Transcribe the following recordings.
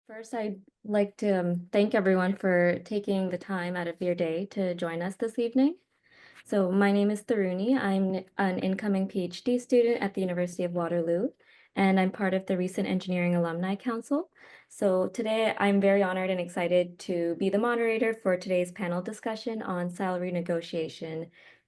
First, I'd like to thank everyone for taking the time out of your day to join us this evening. So my name is Tharuni. I'm an incoming PhD student at the University of Waterloo, and I'm part of the Recent Engineering Alumni Council. So today I'm very honored and excited to be the moderator for today's panel discussion on salary negotiation.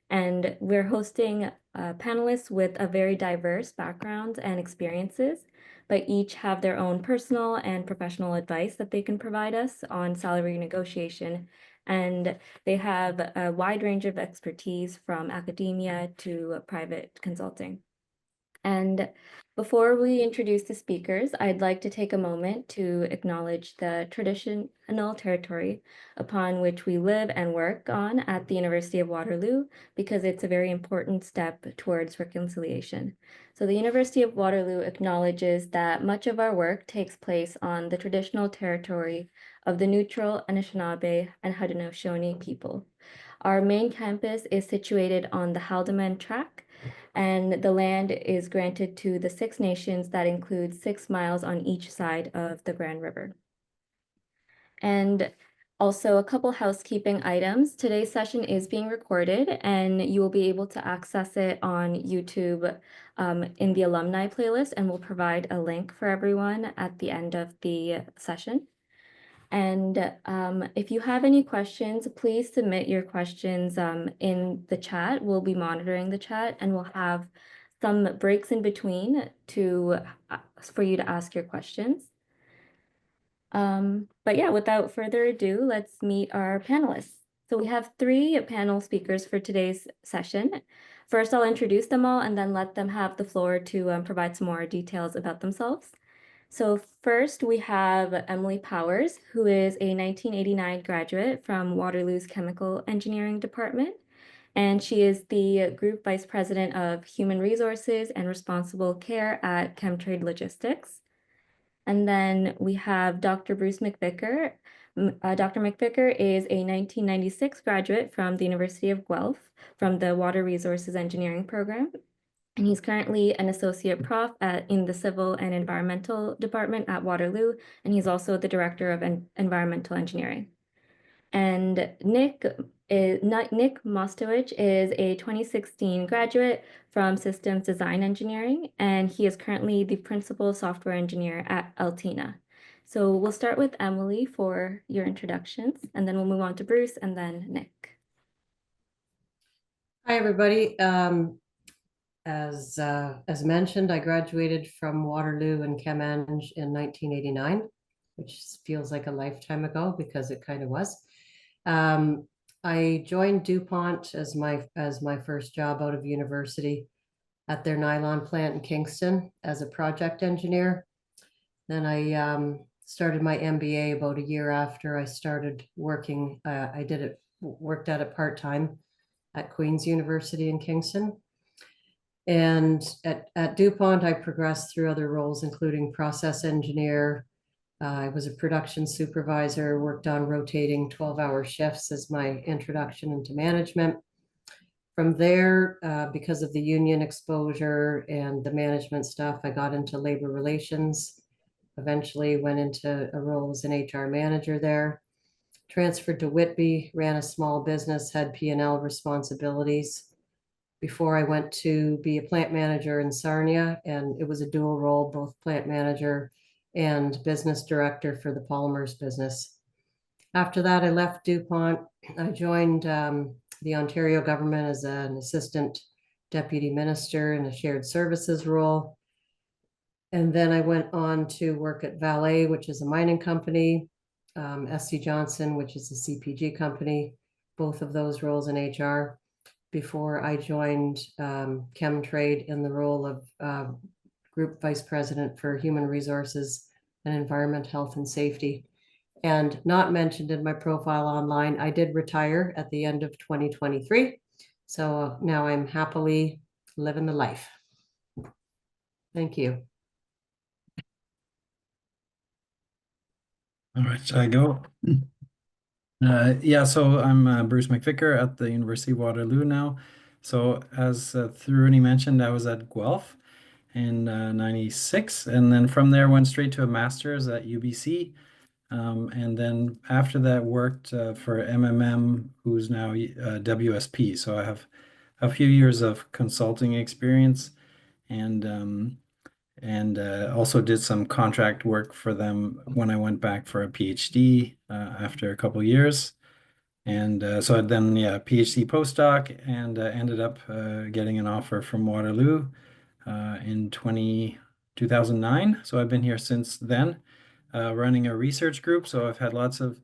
And we're hosting panelists with a very diverse backgrounds and experiences, but each have their own personal and professional advice that they can provide us on salary negotiation. And they have a wide range of expertise from academia to private consulting. And before we introduce the speakers, I'd like to take a moment to acknowledge the traditional territory upon which we live and work on at the University of Waterloo, because it's a very important step towards reconciliation. So the University of Waterloo acknowledges that much of our work takes place on the traditional territory of the neutral Anishinaabe and Haudenosaunee people. Our main campus is situated on the Haldimand Track, and the land is granted to the Six Nations that includes 6 miles on each side of the Grand River. And also a couple housekeeping items. Today's session is being recorded and you will be able to access it on YouTube in the alumni playlist, and we'll provide a link for everyone at the end of the session. And if you have any questions, please submit your questions in the chat. We'll be monitoring the chat and we'll have some breaks in between for you to ask your questions. But yeah, without further ado, let's meet our panelists. So we have 3 panel speakers for today's session. First, I'll introduce them all and then let them have the floor to provide some more details about themselves. So first we have Emily Powers, who is a 1989 graduate from Waterloo's Chemical Engineering Department, and she is the Group Vice President of Human Resources and Responsible Care at Chemtrade Logistics. And then we have Dr. Bruce MacVicar. Dr. MacVicar is a 1996 graduate from the University of Guelph from the Water Resources Engineering program. And he's currently an associate prof in the Civil and Environmental Department at Waterloo, and he's also the Director of Environmental Engineering. And Nick Mostowich is a 2016 graduate from Systems Design Engineering, and he is currently the Principal Software Engineer at Altina. So we'll start with Emily for your introductions, and then we'll move on to Bruce and then Nick. Hi, everybody. As mentioned, I graduated from Waterloo and ChemEng in 1989, which feels like a lifetime ago because it kind of was. I joined DuPont as my first job out of university at their nylon plant in Kingston as a project engineer. Then I started my MBA about a year after I started working. Worked at it part-time at Queen's University in Kingston. And at DuPont, I progressed through other roles, including process engineer. I was a production supervisor, worked on rotating 12-hour shifts as my introduction into management. From there, because of the union exposure and the management stuff, I got into labor relations, eventually went into a role as an HR manager there, transferred to Whitby, ran a small business, had P&L responsibilities before I went to be a plant manager in Sarnia, and it was a dual role, both plant manager and business director for the polymers business. After that, I left DuPont. I joined the Ontario government as an assistant deputy minister in a shared services role. And then I went on to work at Vale, which is a mining company, SC Johnson, which is a CPG company, both of those roles in HR, before I joined Chemtrade in the role of Group Vice President for Human Resources and Environment, Health and Safety. And not mentioned in my profile online, I did retire at the end of 2023. So now I'm happily living the life. Thank you. All right, shall I go? Yeah, so I'm Bruce MacVicar at the University of Waterloo now. So as Tharuni mentioned, I was at Guelph in 96, and then from there went straight to a master's at UBC. And then after that worked for MMM, who's now WSP. So I have a few years of consulting experience, and also did some contract work for them when I went back for a PhD after a couple years. And so I then, yeah, PhD postdoc, and ended up getting an offer from Waterloo in 2009. So I've been here since then, running a research group. So I've had lots of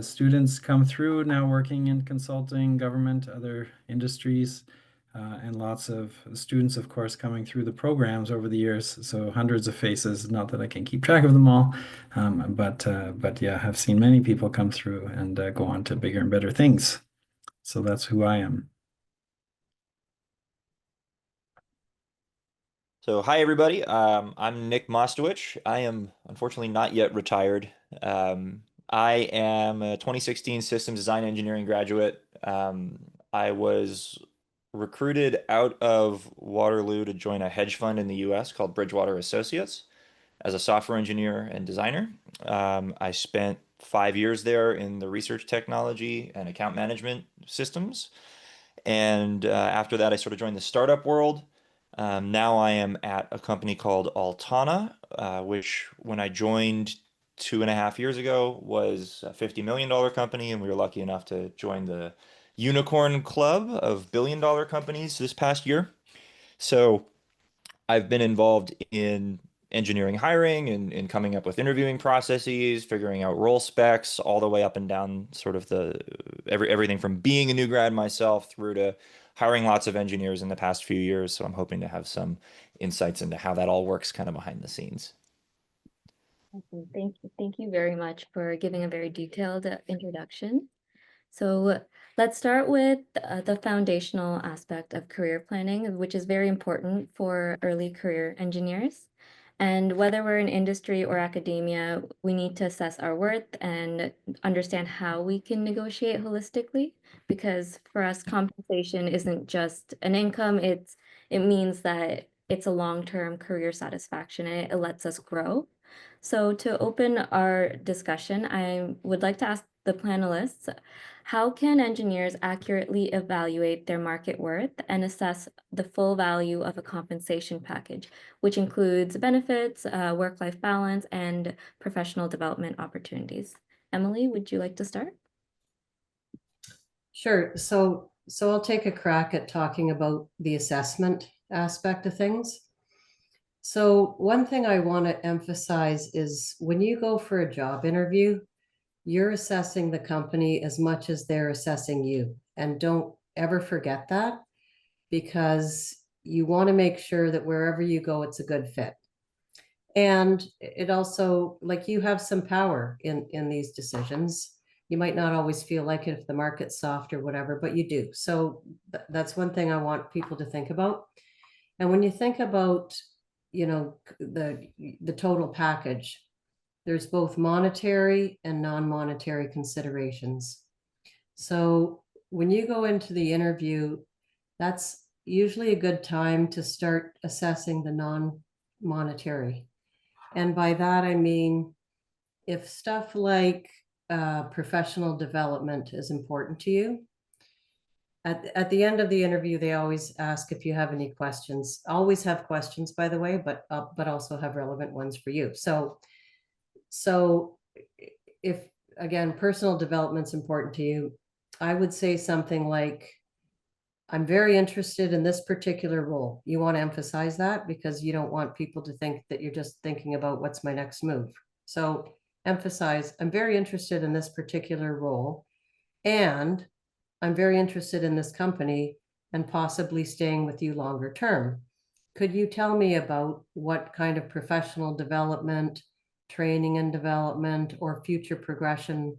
students come through now working in consulting, government, other industries, and lots of students, of course, coming through the programs over the years. So hundreds of faces, not that I can keep track of them all, but yeah, I've seen many people come through and go on to bigger and better things. So that's who I am. So, hi everybody. I'm Nick Mostowich. I am unfortunately not yet retired. I am a 2016 systems design engineering graduate. I was recruited out of Waterloo to join a hedge fund in the US called Bridgewater Associates as a software engineer and designer. I spent 5 years there in the research technology and account management systems. And after that, I sort of joined the startup world. Now I am at a company called Altana, which when I joined 2.5 years ago was a $50 million company, and we were lucky enough to join the unicorn club of billion-dollar companies this past year. So I've been involved in engineering hiring and coming up with interviewing processes, figuring out role specs, all the way up and down sort of everything from being a new grad myself through to hiring lots of engineers in the past few years. So I'm hoping to have some insights into how that all works kind of behind the scenes. Awesome. Thank you very much for giving a very detailed introduction. So let's start with the foundational aspect of career planning, which is very important for early career engineers. And whether we're in industry or academia, we need to assess our worth and understand how we can negotiate holistically. Because for us, compensation isn't just an income, it means that it's a long-term career satisfaction and it lets us grow. So to open our discussion, I would like to ask the panelists, how can engineers accurately evaluate their market worth and assess the full value of a compensation package, which includes benefits, work-life balance, and professional development opportunities? Emily, would you like to start? Sure. So I'll take a crack at talking about the assessment aspect of things. So one thing I want to emphasize is when you go for a job interview, you're assessing the company as much as they're assessing you. And don't ever forget that, because you want to make sure that wherever you go, it's a good fit. And it also, like, you have some power in these decisions. You might not always feel like it if the market's soft or whatever, but you do. So that's one thing I want people to think about. And when you think about, the total package, there's both monetary and non-monetary considerations. So when you go into the interview, that's usually a good time to start assessing the non-monetary. And by that, I mean, if stuff like professional development is important to you, at the end of the interview, they always ask if you have any questions. Always have questions, by the way, but also have relevant ones for you. So if, again, personal development's important to you, I would say something like, I'm very interested in this particular role. You want to emphasize that because you don't want people to think that you're just thinking about what's my next move. So emphasize, I'm very interested in this particular role, and I'm very interested in this company and possibly staying with you longer term. Could you tell me about what kind of professional development, training and development, or future progression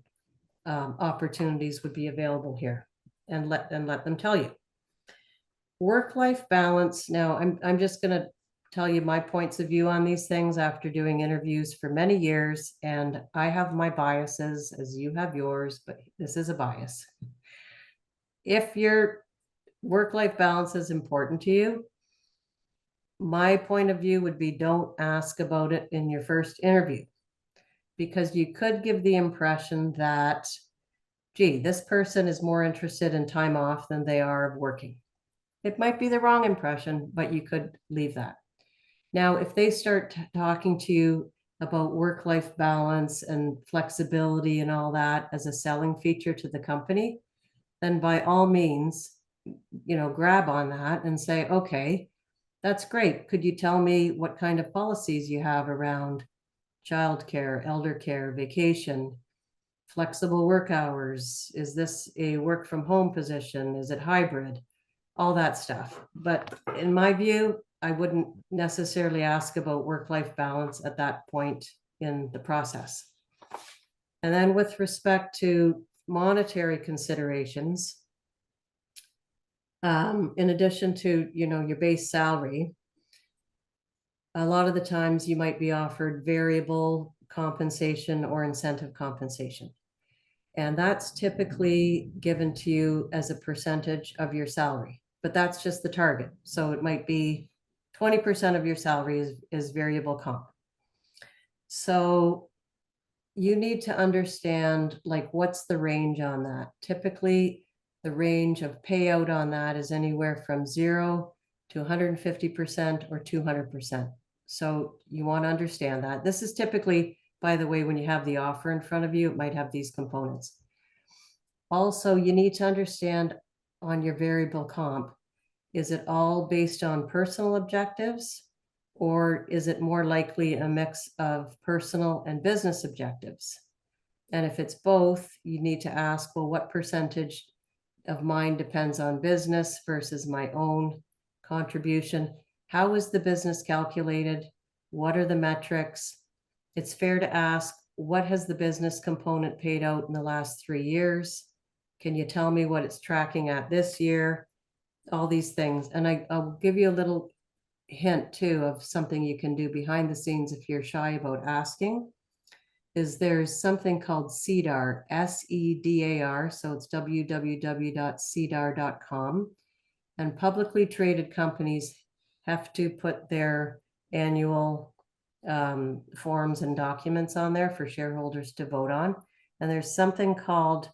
opportunities would be available here? And let them tell you. Work-life balance. Now, I'm just going to tell you my points of view on these things after doing interviews for many years, and I have my biases as you have yours, but this is a bias. If your work-life balance is important to you, my point of view would be, don't ask about it in your first interview. because you could give the impression that, gee, this person is more interested in time off than they are of working. It might be the wrong impression, but you could leave that. Now, if they start talking to you about work-life balance and flexibility and all that as a selling feature to the company, then by all means, grab on that and say, okay, that's great. Could you tell me what kind of policies you have around childcare, elder care, vacation, flexible work hours? Is this a work from home position? Is it hybrid? All that stuff. But in my view, I wouldn't necessarily ask about work-life balance at that point in the process. And then with respect to monetary considerations, in addition to, your base salary, a lot of the times you might be offered variable compensation or incentive compensation. And that's typically given to you as a percentage of your salary, but that's just the target. So it might be 20% of your salary is variable comp. So you need to understand, like, what's the range on that? Typically, the range of payout on that is anywhere from 0 to 150% or 200%. So you want to understand that. This is typically, by the way, when you have the offer in front of you, it might have these components. Also, you need to understand on your variable comp, is it all based on personal objectives, or is it more likely a mix of personal and business objectives? And if it's both, you need to ask, well, what percentage of mine depends on business versus my own contribution? How is the business calculated? What are the metrics? It's fair to ask, what has the business component paid out in the last 3 years? Can you tell me what it's tracking at this year? All these things. And I'll give you a little hint too of something you can do behind the scenes if you're shy about asking, is there's something called SEDAR, SEDAR. So it's www.cedar.com. And publicly traded companies have to put their annual forms and documents on there for shareholders to vote on. And there's something called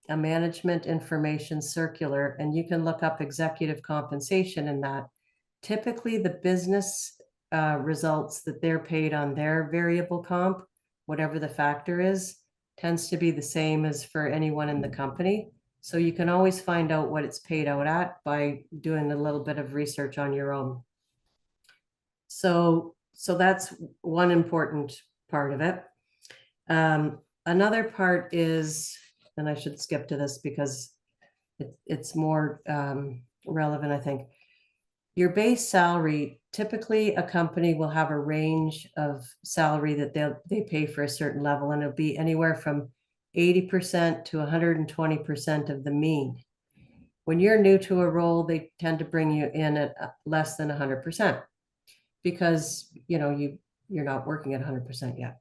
a management information circular, and you can look up executive compensation in that. Typically, the business results that they're paid on their variable comp, whatever the factor is, tends to be the same as for anyone in the company. So you can always find out what it's paid out at by doing a little bit of research on your own. So that's one important part of it. Another part is, and I should skip to this because it's more relevant, I think. Your base salary, typically a company will have a range of salary that they pay for a certain level, and it'll be anywhere from 80% to 120% of the mean. When you're new to a role, they tend to bring you in at less than 100% because you're not working at 100% yet.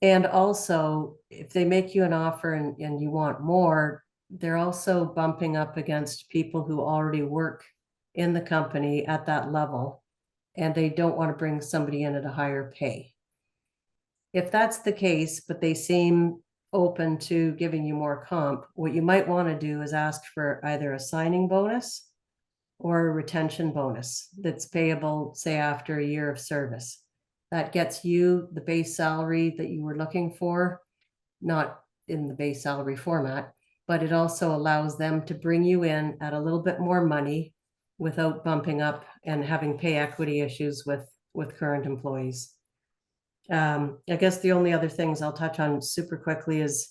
And also, if they make you an offer and you want more, they're also bumping up against people who already work in the company at that level, and they don't want to bring somebody in at a higher pay. If that's the case, but they seem open to giving you more comp, what you might want to do is ask for either a signing bonus or a retention bonus that's payable, say, after a year of service. That gets you the base salary that you were looking for, not in the base salary format, but it also allows them to bring you in at a little bit more money without bumping up and having pay equity issues with current employees. I guess the only other things I'll touch on super quickly is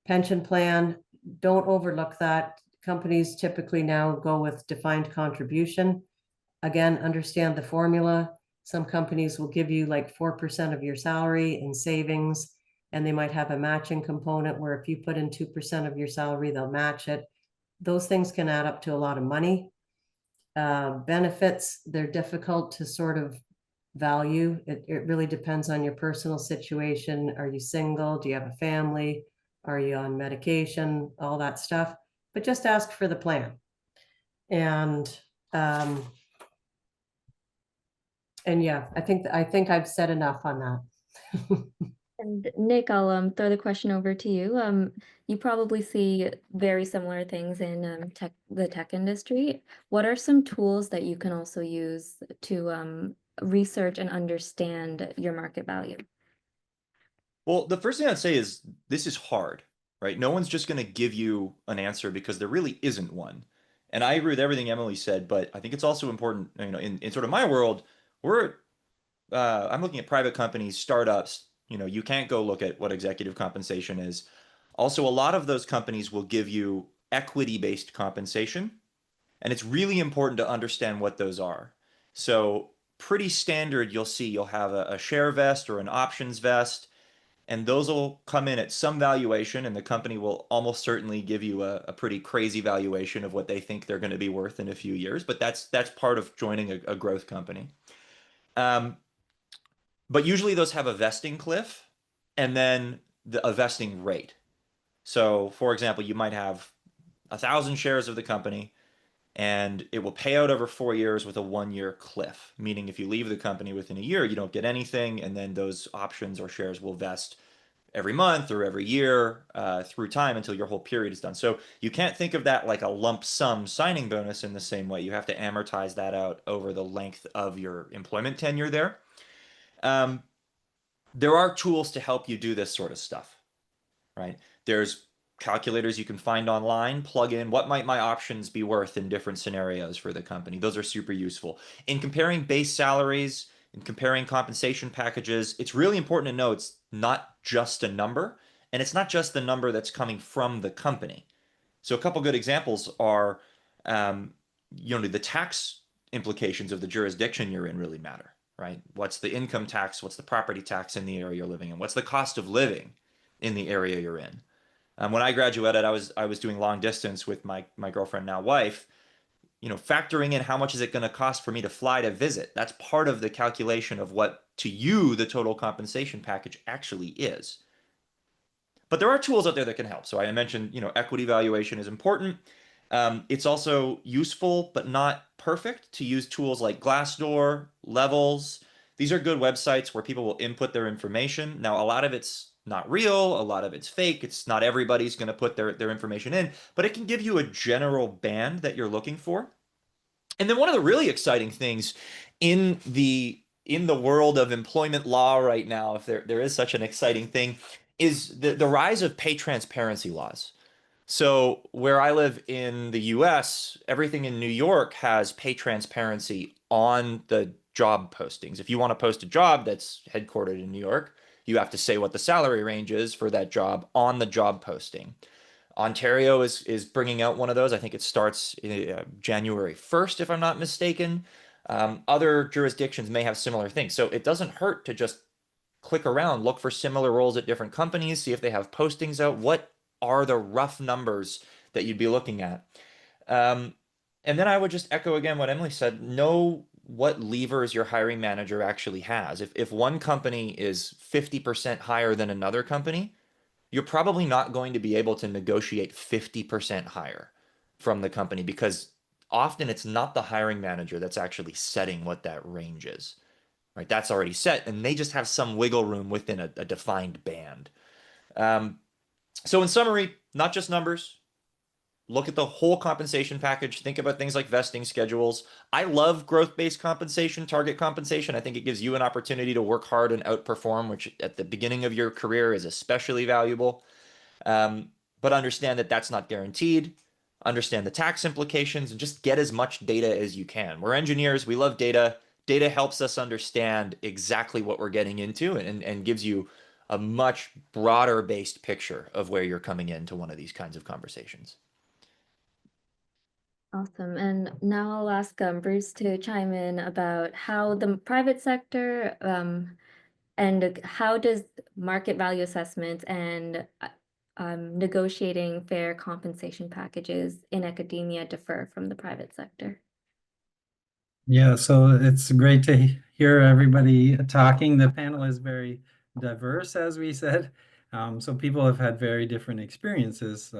pension plan. Don't overlook that. Companies typically now go with defined contribution. Again, understand the formula. Some companies will give you like 4% of your salary in savings, and they might have a matching component where if you put in 2% of your salary, they'll match it. Those things can add up to a lot of money. Benefits, they're difficult to sort of value. It really depends on your personal situation. Are you single? Do you have a family? Are you on medication? All that stuff. But just ask for the plan. And yeah, I think I've said enough on that. And Nick, I'll throw the question over to you. You probably see very similar things in the tech industry. What are some tools that you can also use to research and understand your market value? Well, the first thing I'd say is this is hard, right? No one's just going to give you an answer because there really isn't one. And I agree with everything Emily said, but I think it's also important, in sort of my world, we're I'm looking at private companies, startups. You can't go look at what executive compensation is. Also, a lot of those companies will give you equity-based compensation, and it's really important to understand what those are. So, pretty standard, you'll have a share vest or an options vest, and those will come in at some valuation, and the company will almost certainly give you a pretty crazy valuation of what they think they're going to be worth in a few years. But that's part of joining a growth company. Um, but usually those have a vesting cliff and then a vesting rate. So, for example, you might have 1,000 shares of the company and it will pay out over 4 years with a 1 year cliff, meaning if you leave the company within a year, you don't get anything, and then those options or shares will vest every month or every year through time until your whole period is done. So you can't think of that like a lump sum signing bonus in the same way. You have to amortize that out over the length of your employment tenure there. Um, there are tools to help you do this sort of stuff, right? There's calculators you can find online, plug in what might my options be worth in different scenarios for the company. Those are super useful. In comparing base salaries, in comparing compensation packages, it's really important to know it's not just a number, and it's not just the number that's coming from the company. So a couple good examples are, um, the tax implications of the jurisdiction you're in really matter, right? What's the income tax? What's the property tax in the area you're living in? What's the cost of living in the area you're in? When I graduated, I was doing long distance with my girlfriend, now wife. Factoring in how much is it going to cost for me to fly to visit. That's part of the calculation of what to you the total compensation package actually is. But there are tools out there that can help. So I mentioned, equity valuation is important. It's also useful, but not perfect, to use tools like Glassdoor, Levels. These are good websites where people will input their information. Now, a lot of it's not real, a lot of it's fake. It's not everybody's going to put their information in, but it can give you a general band that you're looking for. And then one of the really exciting things in the world of employment law right now, if there is such an exciting thing, is the rise of pay transparency laws. So where I live in the US, everything in New York has pay transparency on the job postings. If you want to post a job that's headquartered in New York, you have to say what the salary range is for that job on the job posting. Ontario is bringing out one of those. I think it starts January 1st, if I'm not mistaken. Other jurisdictions may have similar things. So it doesn't hurt to just click around, look for similar roles at different companies, see if they have postings out. What are the rough numbers that you'd be looking at? And then I would just echo again what Emily said. Know what levers your hiring manager actually has. If one company is 50% higher than another company, you're probably not going to be able to negotiate 50% higher from the company, because often it's not the hiring manager that's actually setting what that range is, right? That's already set, and they just have some wiggle room within a defined band. So in summary, not just numbers. Look at the whole compensation package. Think about things like vesting schedules. I love growth-based compensation, target compensation. I think it gives you an opportunity to work hard and outperform, which at the beginning of your career is especially valuable. But understand that that's not guaranteed. Understand the tax implications and just get as much data as you can. We're engineers. We love data. Data helps us understand exactly what we're getting into and gives you a much broader based picture of where you're coming into one of these kinds of conversations. Awesome. And now I'll ask Bruce to chime in about how the private sector and how does market value assessments and negotiating fair compensation packages in academia differ from the private sector? Yeah, so it's great to hear everybody talking. The panel is very diverse, as we said. So people have had very different experiences.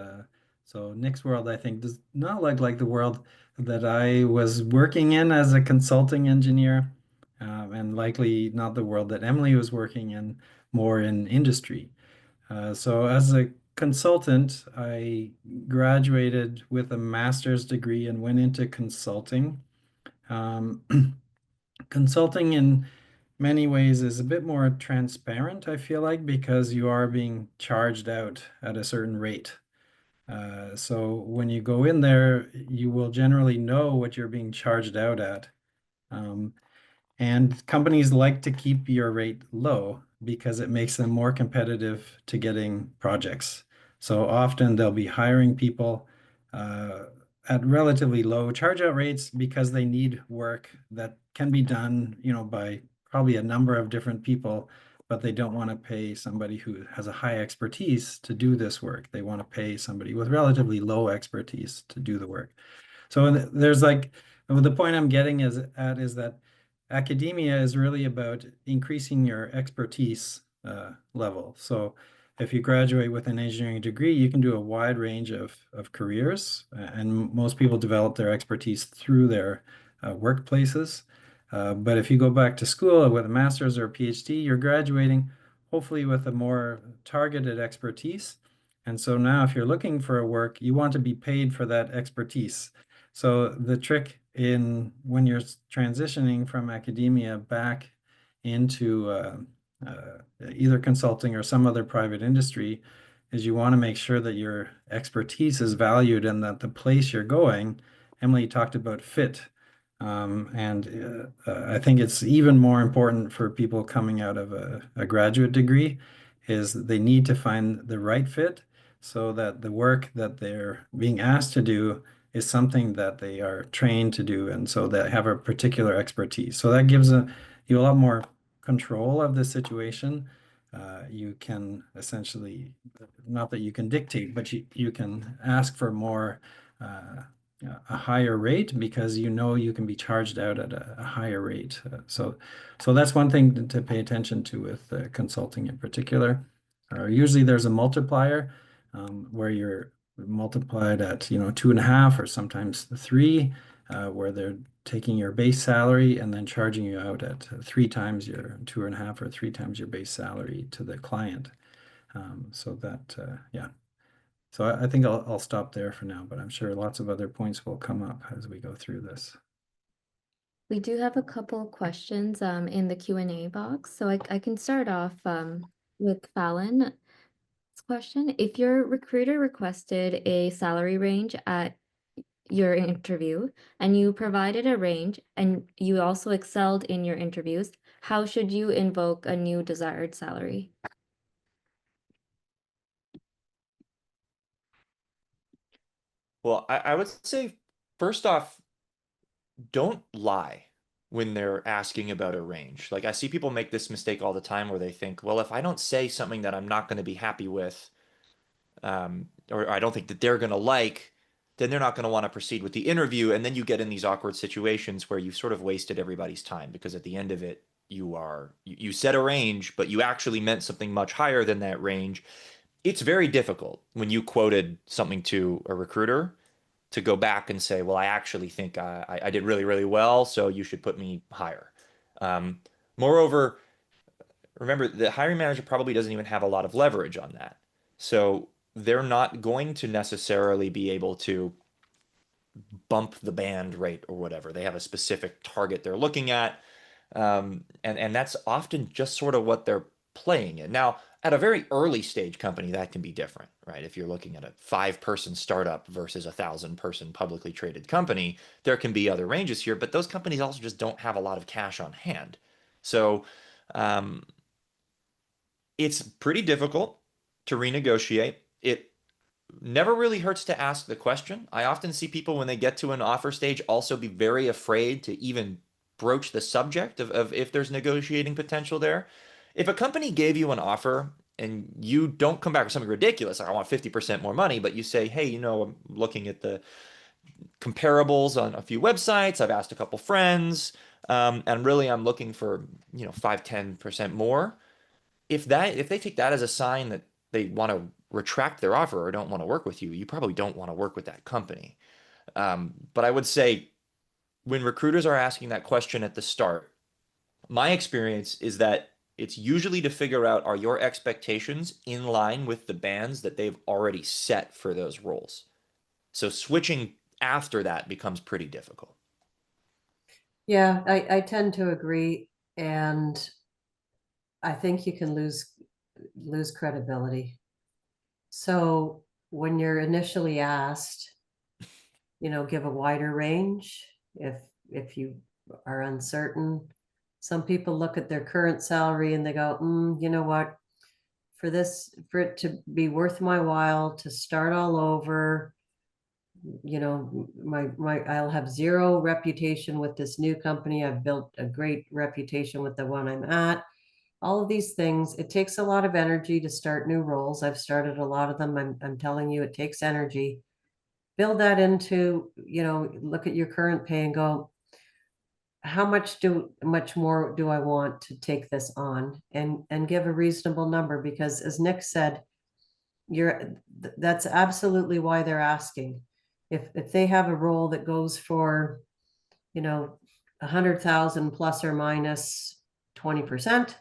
So Nick's world, I think, does not look like the world that I was working in as a consulting engineer, and likely not the world that Emily was working in. more in industry. So as a consultant, I graduated with a master's degree and went into consulting. Um, Consulting in many ways is a bit more transparent, I feel like, because you are being charged out at a certain rate. So when you go in there, you will generally know what you're being charged out at. Um, and companies like to keep your rate low because it makes them more competitive to getting projects. So often they'll be hiring people uh, at relatively low charge out rates because they need work that can be done, by probably a number of different people, but they don't want to pay somebody who has a high expertise to do this work. They want to pay somebody with relatively low expertise to do the work. So there's like, the point I'm getting is that academia is really about increasing your expertise level. So if you graduate with an engineering degree, you can do a wide range of careers, and most people develop their expertise through their workplaces. But if you go back to school with a master's or a PhD, you're graduating hopefully with a more targeted expertise. And so now if you're looking for a work, you want to be paid for that expertise. So the trick in when you're transitioning from academia back into either consulting or some other private industry is you want to make sure that your expertise is valued and that the place you're going, Emily talked about fit. And I think it's even more important for people coming out of a graduate degree is that they need to find the right fit so that the work that they're being asked to do is something that they are trained to do, and so they have a particular expertise. So that gives you a lot more control of the situation. You can essentially, not that you can dictate, but you can ask for more, a higher rate because you can be charged out at a higher rate. So that's one thing to pay attention to with consulting in particular. Usually there's a multiplier where you're multiplied at 2.5 or sometimes 3, where they're taking your base salary and then charging you out at 3 times your 2.5 or 3 times your base salary to the client. So that yeah. So I think I'll stop there for now, but I'm sure lots of other points will come up as we go through this. We do have a couple of questions in the Q&A box, so I can start off with Fallon's question. If your recruiter requested a salary range at your interview and you provided a range and you also excelled in your interviews, how should you invoke a new desired salary? Well, I would say, first off, don't lie when they're asking about a range. Like I see people make this mistake all the time where they think, well, if I don't say something that I'm not going to be happy with, or I don't think that they're going to like, then they're not going to want to proceed with the interview. And then you get in these awkward situations where you've sort of wasted everybody's time because at the end of it, you set a range, but you actually meant something much higher than that range. It's very difficult when you quoted something to a recruiter to go back and say, well, I actually think I did really, really well, so you should put me higher. Um, Moreover, remember, the hiring manager probably doesn't even have a lot of leverage on that. So they're not going to necessarily be able to bump the band rate or whatever. They have a specific target they're looking at. And that's often just sort of what they're playing in. Now, at a very early stage company, that can be different, right? If you're looking at a 5-person startup versus a 1,000-person publicly traded company, there can be other ranges here, but those companies also just don't have a lot of cash on hand. So um, it's pretty difficult to renegotiate. It never really hurts to ask the question. I often see people when they get to an offer stage also be very afraid to even broach the subject of if there's negotiating potential there. If a company gave you an offer and you don't come back with something ridiculous, like I want 50% more money, but you say, hey, I'm looking at the comparables on a few websites, I've asked a couple friends, and really I'm looking for, 5-10% more. If they take that as a sign that they want to retract their offer or don't want to work with you, you probably don't want to work with that company. But I would say when recruiters are asking that question at the start, my experience is that it's usually to figure out, are your expectations in line with the bands that they've already set for those roles? So switching after that becomes pretty difficult. Yeah, I tend to agree, and I think you can lose credibility. So when you're initially asked, give a wider range if you are uncertain. Some people look at their current salary and they go, you know what, for it to be worth my while to start all over, I'll have zero reputation with this new company. I've built a great reputation with the one I'm at. All of these things, it takes a lot of energy to start new roles. I've started a lot of them. I'm telling you, it takes energy. Build that into, look at your current pay and go, how much more do I want to take this on, and give a reasonable number, because as Nick said, that's absolutely why they're asking. If they have a role that goes for, 100,000 plus or minus 20%,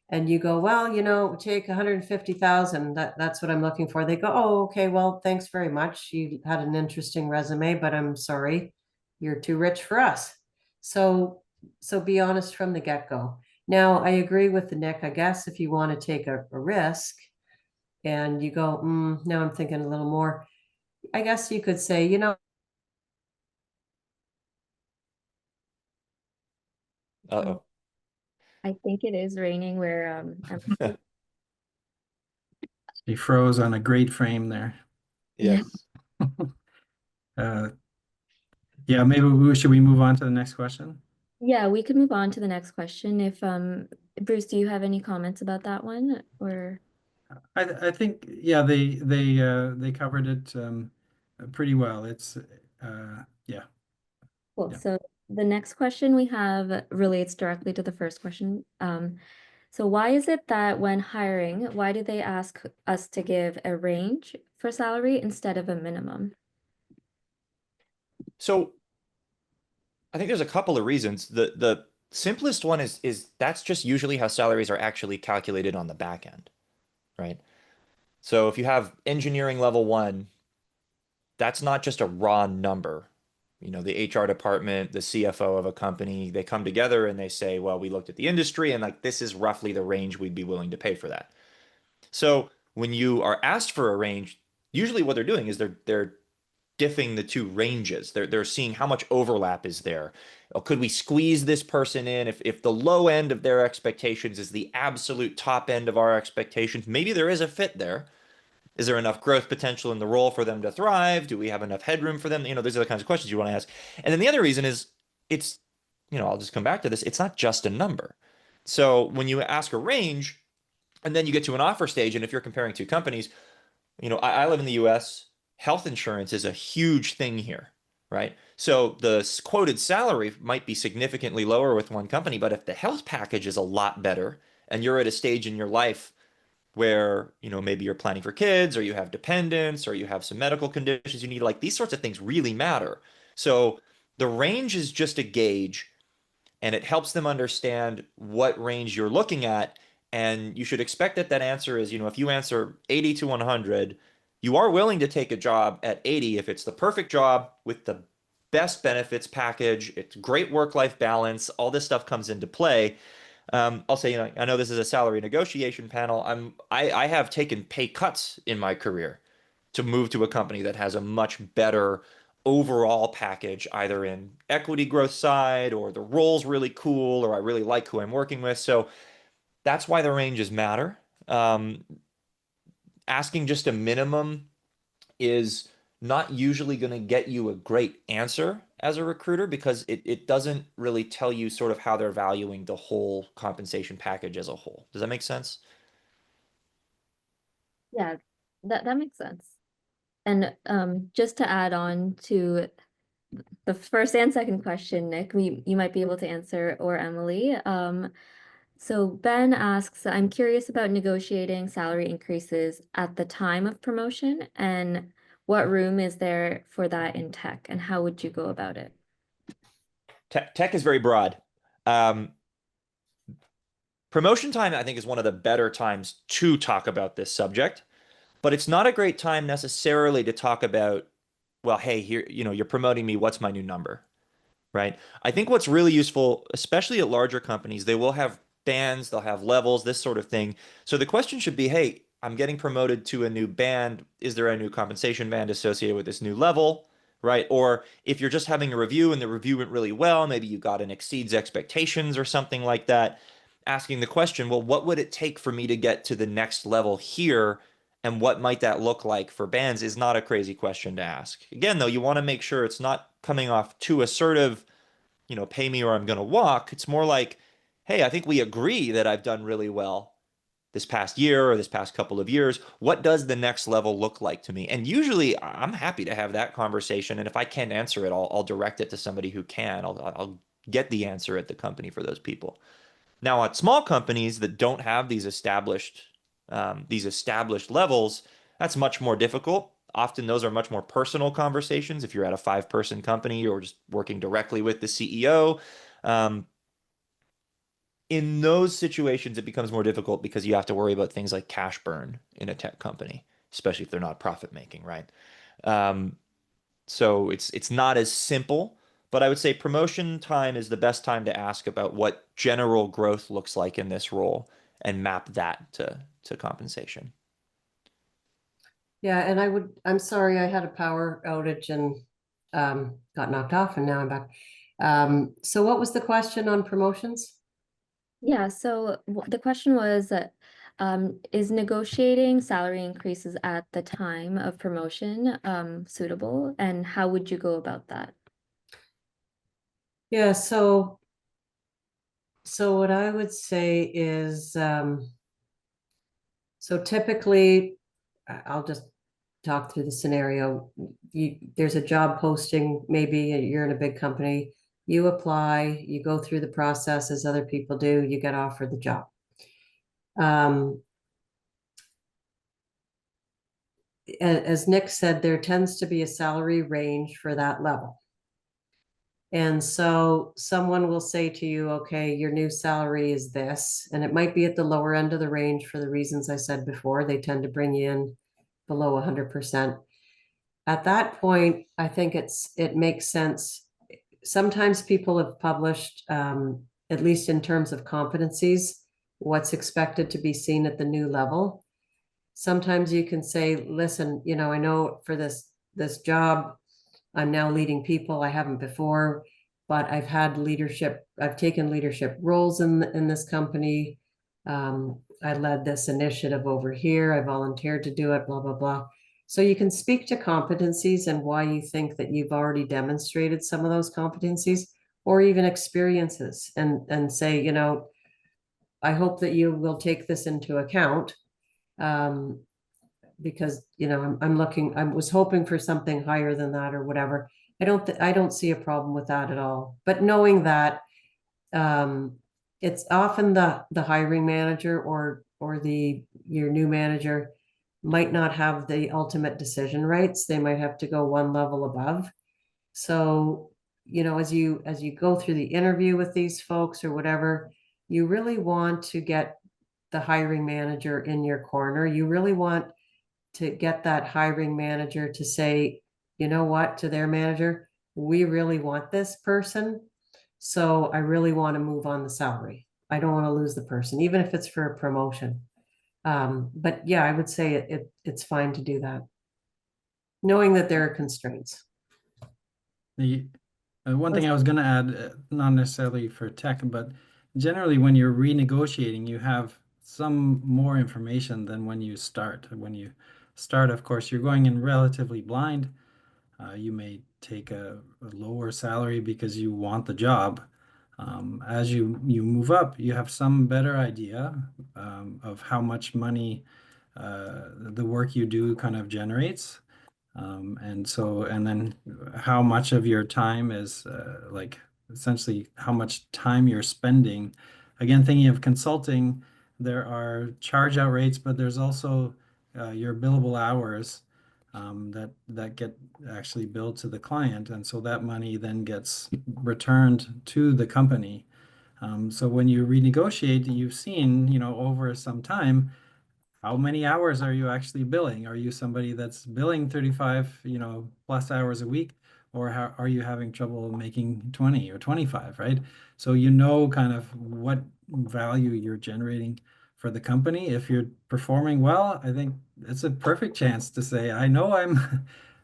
and you go, well, take 150,000, that's what I'm looking for. They go, oh, okay, well, thanks very much. You had an interesting resume, but I'm sorry, you're too rich for us. So be honest from the get-go. Now, I agree with the Nick. I guess if you want to take a risk and you go, now I'm thinking a little more, I guess you could say, Uh-oh. I think it is raining where He froze on a great frame there. Yeah. Yes. Yeah, maybe should we move on to the next question? Yeah, we could move on to the next question. If Bruce, do you have any comments about that one? Or I think, yeah, they covered it pretty well. It's yeah. cool. Yeah. So the next question we have relates directly to the first question. So why is it that when hiring, why do they ask us to give a range for salary instead of a minimum? So I think there's a couple of reasons. The simplest one is that's just usually how salaries are actually calculated on the back end, right? So if you have engineering level one, that's not just a raw number. The HR department, the CFO of a company, they come together and they say, well, we looked at the industry and like this is roughly the range we'd be willing to pay for that. So when you are asked for a range, usually what they're doing is they're diffing the two ranges. They're seeing how much overlap is there. Could we squeeze this person in? If the low end of their expectations is the absolute top end of our expectations, maybe there is a fit there. Is there enough growth potential in the role for them to thrive? Do we have enough headroom for them? These are the kinds of questions you want to ask. And then the other reason is it's, I'll just come back to this. It's not just a number. So when you ask a range and then you get to an offer stage, and if you're comparing two companies, I live in the US. Health insurance is a huge thing here, right? So the quoted salary might be significantly lower with one company, but if the health package is a lot better and you're at a stage in your life where, maybe you're planning for kids or you have dependents or you have some medical conditions you need, like these sorts of things really matter. So the range is just a gauge and it helps them understand what range you're looking at. And you should expect that answer is, if you answer 80 to 100, you are willing to take a job at 80 if it's the perfect job with the best benefits package, it's great work-life balance, all this stuff comes into play. I'll say, I know this is a salary negotiation panel. I have taken pay cuts in my career to move to a company that has a much better overall package, either in equity growth side or the role's really cool or I really like who I'm working with. So that's why the ranges matter. Asking just a minimum is not usually going to get you a great answer as a recruiter because it doesn't really tell you sort of how they're valuing the whole compensation package as a whole. Does that make sense? Yeah, that makes sense. And just to add on to the first and second question, Nick, you might be able to answer, or Emily. So Ben asks, I'm curious about negotiating salary increases at the time of promotion, and what room is there for that in tech, and how would you go about it? Tech is very broad. Um, Promotion time, I think, is one of the better times to talk about this subject, but it's not a great time necessarily to talk about, well, hey, here, you're promoting me. What's my new number? Right? I think what's really useful, especially at larger companies, they will have bands, they'll have levels, this sort of thing. So the question should be, hey, I'm getting promoted to a new band. Is there a new compensation band associated with this new level? Right? Or if you're just having a review and the review went really well, maybe you got an exceeds expectations or something like that, asking the question, well, what would it take for me to get to the next level here? And what might that look like for bands is not a crazy question to ask. Again, though, you want to make sure it's not coming off too assertive, pay me or I'm going to walk. It's more like, hey, I think we agree that I've done really well this past year or this past couple of years. What does the next level look like to me? And usually I'm happy to have that conversation. And if I can't answer it, I'll direct it to somebody who can. I'll get the answer at the company for those people. Now, at small companies that don't have these established levels, that's much more difficult. Often those are much more personal conversations. If you're at a 5-person company or just working directly with the CEO, um, in those situations, it becomes more difficult because you have to worry about things like cash burn in a tech company, especially if they're not profit making, right? Um, so it's not as simple, but I would say promotion time is the best time to ask about what general growth looks like in this role and map that to compensation. Yeah, and I'm sorry, I had a power outage and got knocked off and now I'm back. So what was the question on promotions? Yeah, so the question was, is negotiating salary increases at the time of promotion suitable, and how would you go about that? Yeah, so what I would say is so typically I'll just talk through the scenario. There's a job posting, maybe you're in a big company, you apply, you go through the process as other people do, you get offered the job. As Nick said, there tends to be a salary range for that level. And so someone will say to you, okay, your new salary is this, and it might be at the lower end of the range for the reasons I said before. They tend to bring you in below 100%. At that point, I think it makes sense. Sometimes people have published, at least in terms of competencies, what's expected to be seen at the new level. Sometimes you can say, listen, I know for this job, I'm now leading people. I haven't before, but I've taken leadership roles in this company. I led this initiative over here. I volunteered to do it, blah, blah, blah. So you can speak to competencies and why you think that you've already demonstrated some of those competencies or even experiences and say, I hope that you will take this into account. Because I was hoping for something higher than that or whatever. I don't see a problem with that at all. But knowing that it's often the hiring manager or your new manager might not have the ultimate decision rights. They might have to go one level above. So, as you go through the interview with these folks or whatever, you really want to get the hiring manager in your corner. You really want to get that hiring manager to say, you know what, to their manager, we really want this person. So I really want to move on the salary. I don't want to lose the person, even if it's for a promotion. But yeah, I would say it's fine to do that, knowing that there are constraints. The one thing I was going to add, not necessarily for tech, but generally when you're renegotiating, you have some more information than when you start. When you start, of course, you're going in relatively blind. You may take a lower salary because you want the job. As you move up, you have some better idea of how much money the work you do kind of generates. And then how much of your time is like essentially how much time you're spending. Again, thinking of consulting, there are charge out rates, but there's also your billable hours that get actually billed to the client. And so that money then gets returned to the company. So when you renegotiate, you've seen, over some time, how many hours are you actually billing? Are you somebody that's billing 35, plus hours a week, or are you having trouble making 20 or 25, right? So kind of what value you're generating for the company. If you're performing well, I think it's a perfect chance to say, I know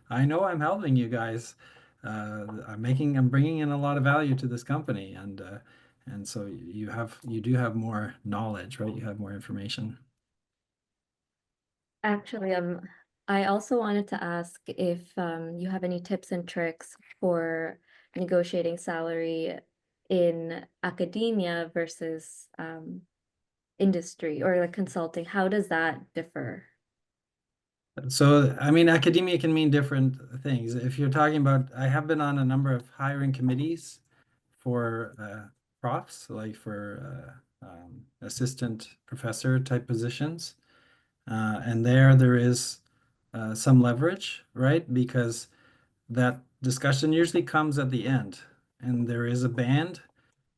I know I'm helping you guys. I'm bringing in a lot of value to this company, and so you do have more knowledge, right? You have more information. Actually, I also wanted to ask if you have any tips and tricks for negotiating salary in academia versus industry or like consulting. How does that differ? So, I mean, academia can mean different things. If you're talking about, I have been on a number of hiring committees for profs, like for assistant professor type positions. And there is some leverage, right? Because that discussion usually comes at the end, and there is a band,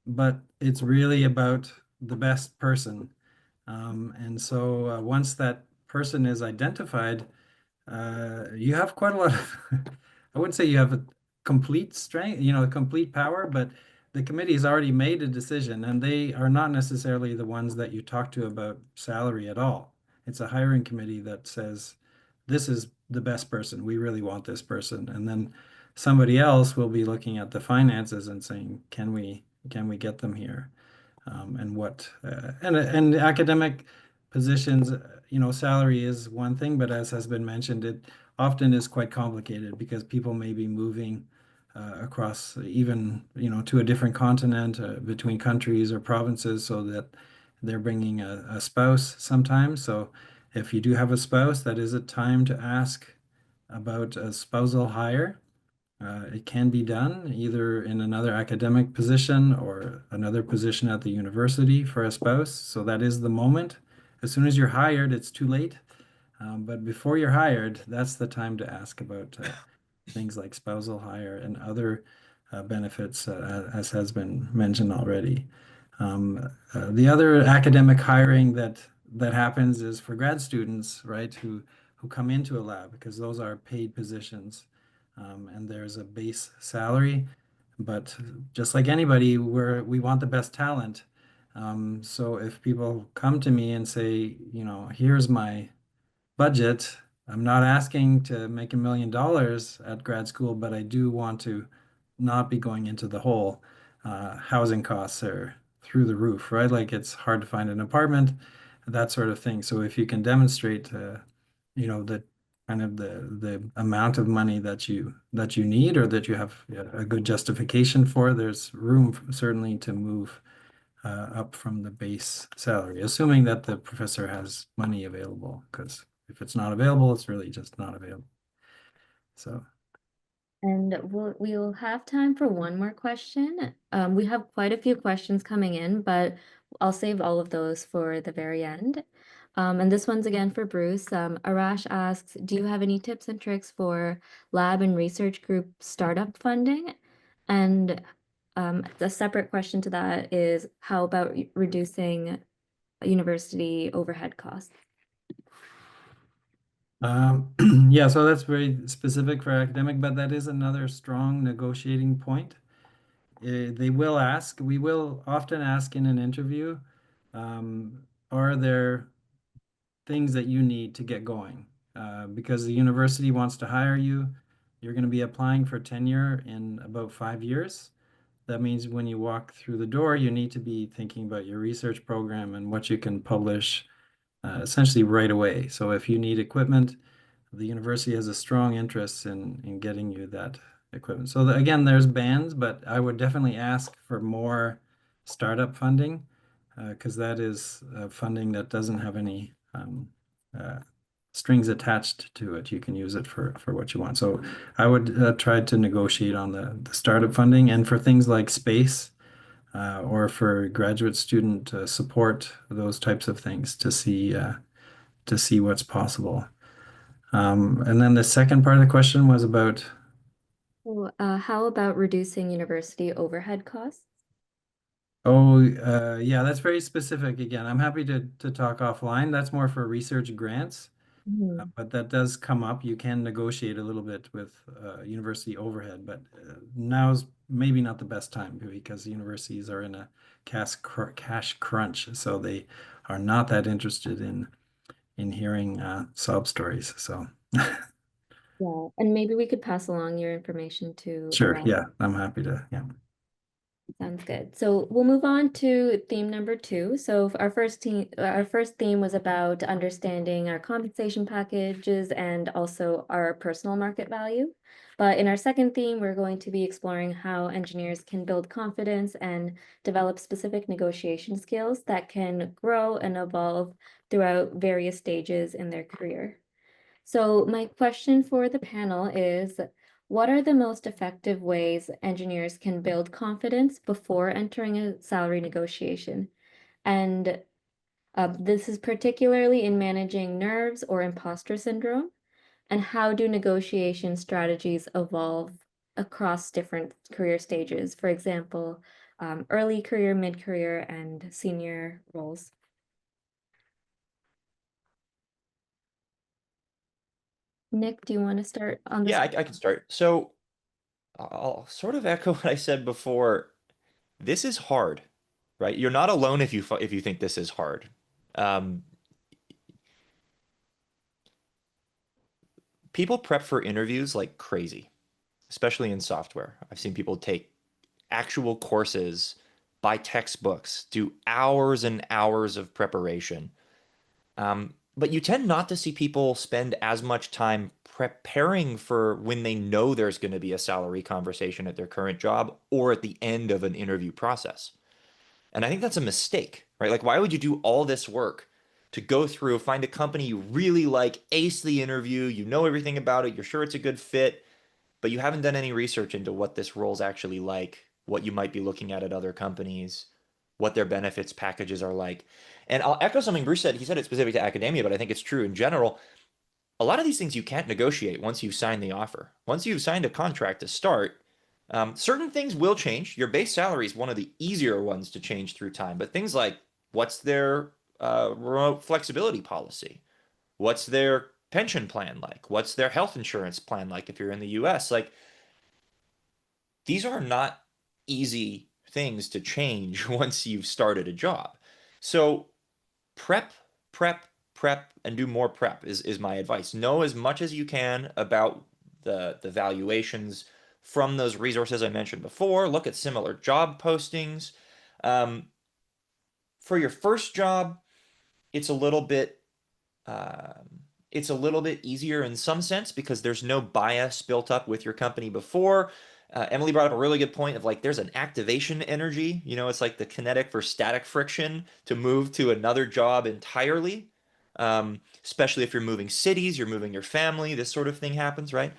but it's really about the best person. And so once that person is identified, you have quite a lot of, I wouldn't say you have a complete strength, complete power, but the committee has already made a decision and they are not necessarily the ones that you talk to about salary at all. It's a hiring committee that says, this is the best person. We really want this person. And then somebody else will be looking at the finances and saying, can we get them here? And what and academic positions, salary is one thing, but as has been mentioned, it often is quite complicated because people may be moving across even, to a different continent, between countries or provinces, so that they're bringing a spouse sometimes. So if you do have a spouse, that is a time to ask about a spousal hire. It can be done either in another academic position or another position at the university for a spouse. So that is the moment. As soon as you're hired, it's too late. But before you're hired, that's the time to ask about things like spousal hire and other benefits, as has been mentioned already. The other academic hiring that happens is for grad students, right, who come into a lab, because those are paid positions, and there's a base salary. But just like anybody, we want the best talent. So if people come to me and say, here's my budget. I'm not asking to make $1 million at grad school, but I do want to not be going into the hole. Housing costs are through the roof, right? Like it's hard to find an apartment, that sort of thing. So if you can demonstrate, the kind of the amount of money that you need, or that you have a good justification for, there's room certainly to move up from the base salary, assuming that the professor has money available, because if it's not available, it's really just not available. So, And we'll have time for one more question. We have quite a few questions coming in, but I'll save all of those for the very end. And this one's again for Bruce. Arash asks, do you have any tips and tricks for lab and research group startup funding? And the separate question to that is, how about reducing university overhead costs? yeah, so that's very specific for academic, but that is another strong negotiating point. They will ask, we will often ask in an interview, are there things that you need to get going? Because the university wants to hire you, you're going to be applying for tenure in about 5 years. That means when you walk through the door, you need to be thinking about your research program and what you can publish essentially right away. So if you need equipment, the university has a strong interest in getting you that equipment. So again, there's bans, but I would definitely ask for more startup funding, because that is funding that doesn't have any uh, strings attached to it. You can use it for what you want. So I would try to negotiate on the startup funding, and for things like space, or for graduate student support, those types of things, to see what's possible. And then the second part of the question was about, How about reducing university overhead costs? Oh, yeah, that's very specific again. I'm happy to talk offline. That's more for research grants, Mhm. but that does come up. You can negotiate a little bit with university overhead, but now's maybe not the best time because universities are in a cash crunch, so they are not that interested in hearing sob stories. So Yeah, and maybe we could pass along your information to sure, alumni. yeah, I'm happy to, yeah. Sounds good. So we'll move on to theme number 2. So our first theme was about understanding our compensation packages and also our personal market value. But in our second theme, we're going to be exploring how engineers can build confidence and develop specific negotiation skills that can grow and evolve throughout various stages in their career. So my question for the panel is, what are the most effective ways engineers can build confidence before entering a salary negotiation? And this is particularly in managing nerves or imposter syndrome. And how do negotiation strategies evolve across different career stages? For example, early career, mid-career, and senior roles. Nick, do you want to start on this? Yeah, I can start. So I'll sort of echo what I said before. This is hard, right? You're not alone if you think this is hard. Um, People prep for interviews like crazy, especially in software. I've seen people take actual courses, buy textbooks, do hours and hours of preparation. But you tend not to see people spend as much time preparing for when they know there's going to be a salary conversation at their current job or at the end of an interview process. And I think that's a mistake, right? Like, why would you do all this work to go through, find a company you really like, ace the interview, you know everything about it, you're sure it's a good fit, but you haven't done any research into what this role's actually like, what you might be looking at other companies, what their benefits packages are like. And I'll echo something Bruce said. He said it's specific to academia, but I think it's true in general. A lot of these things you can't negotiate once you've signed the offer. Once you've signed a contract to start, certain things will change. Your base salary is one of the easier ones to change through time, but things like what's their remote flexibility policy? What's their pension plan like? What's their health insurance plan like if you're in the US? Like, these are not easy things to change once you've started a job. So prep, prep, prep, and do more prep is my advice. Know as much as you can about the valuations from those resources I mentioned before. Look at similar job postings. Um, for your first job, it's a little bit it's a little bit easier in some sense because there's no bias built up with your company before. Emily brought up a really good point of like there's an activation energy. You know, it's like the kinetic for static friction to move to another job entirely. Especially if you're moving cities, you're moving your family, this sort of thing happens, right?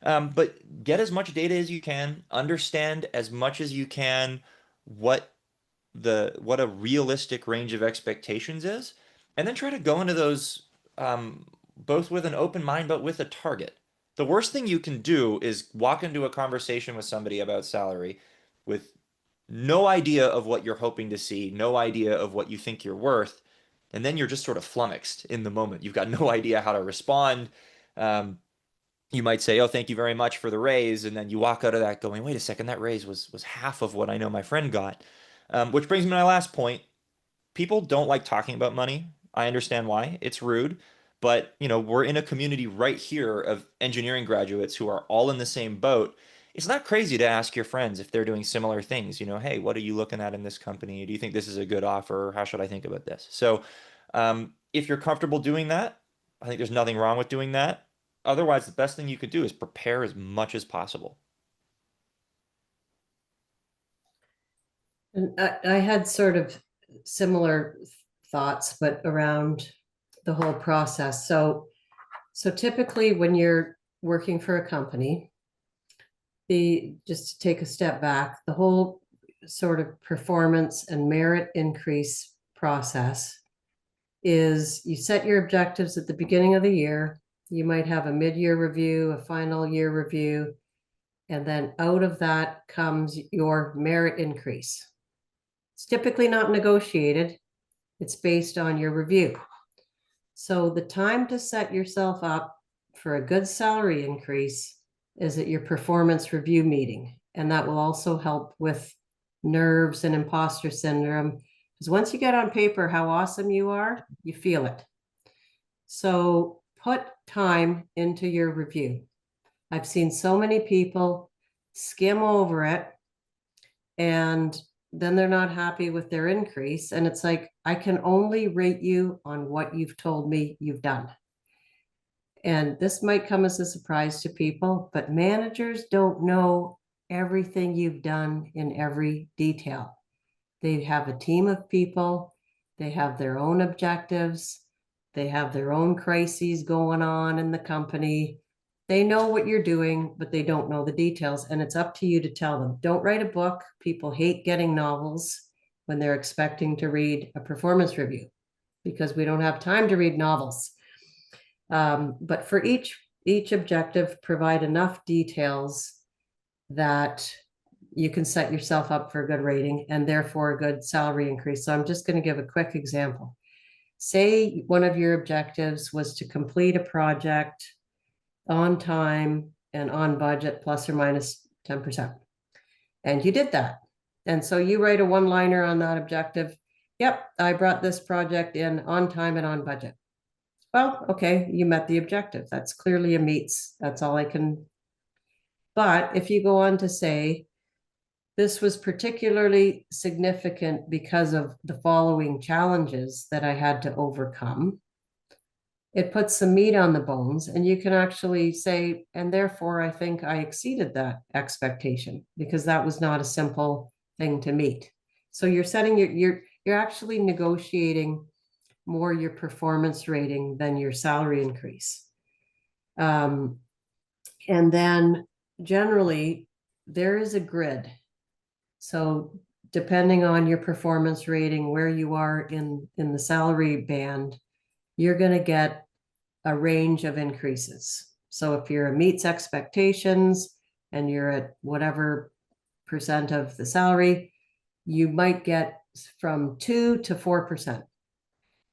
But get as much data as you can, understand as much as you can what what a realistic range of expectations is, and then try to go into those both with an open mind but with a target. The worst thing you can do is walk into a conversation with somebody about salary with no idea of what you're hoping to see, no idea of what you think you're worth, and then you're just sort of flummoxed in the moment. You've got no idea how to respond. Um, you might say, "Oh, thank you very much for the raise," and then you walk out of that going, "Wait a second, that raise was half of what I know my friend got." Which brings me to my last point. People don't like talking about money. I understand why. It's rude, but we're in a community right here of engineering graduates who are all in the same boat. It's not crazy to ask your friends if they're doing similar things. Hey, what are you looking at in this company? Do you think this is a good offer? How should I think about this? So, if you're comfortable doing that, I think there's nothing wrong with doing that. Otherwise, the best thing you could do is prepare as much as possible. And I had sort of similar thoughts, but around the whole process. So typically when you're working for a company, just to take a step back, the whole sort of performance and merit increase process is you set your objectives at the beginning of the year. You might have a mid-year review, a final year review, and then out of that comes your merit increase. It's typically not negotiated. It's based on your review. So the time to set yourself up for a good salary increase is at your performance review meeting. And that will also help with nerves and imposter syndrome. Because once you get on paper how awesome you are, you feel it. So put time into your review. I've seen so many people skim over it and then they're not happy with their increase. And it's like, I can only rate you on what you've told me you've done. And this might come as a surprise to people, but managers don't know everything you've done in every detail. They have a team of people, they have their own objectives, they have their own crises going on in the company. They know what you're doing, but they don't know the details. And it's up to you to tell them. Don't write a book. People hate getting novels when they're expecting to read a performance review because we don't have time to read novels. But for each objective, provide enough details that you can set yourself up for a good rating and therefore a good salary increase. So I'm just going to give a quick example. Say one of your objectives was to complete a project on time and on budget, plus or minus 10%. And you did that. And so you write a one-liner on that objective. Yep, I brought this project in on time and on budget. Well, okay, you met the objective. That's clearly a meets. That's all I can. But if you go on to say, this was particularly significant because of the following challenges that I had to overcome, it puts some meat on the bones, and you can actually say, and therefore I think I exceeded that expectation because that was not a simple thing to meet. So you're setting you're actually negotiating more your performance rating than your salary increase. And then generally there is a grid. So depending on your performance rating, where you are in the salary band, you're going to get a range of increases. So if you're meets expectations and you're at whatever percent of the salary, you might get from 2 to 4%.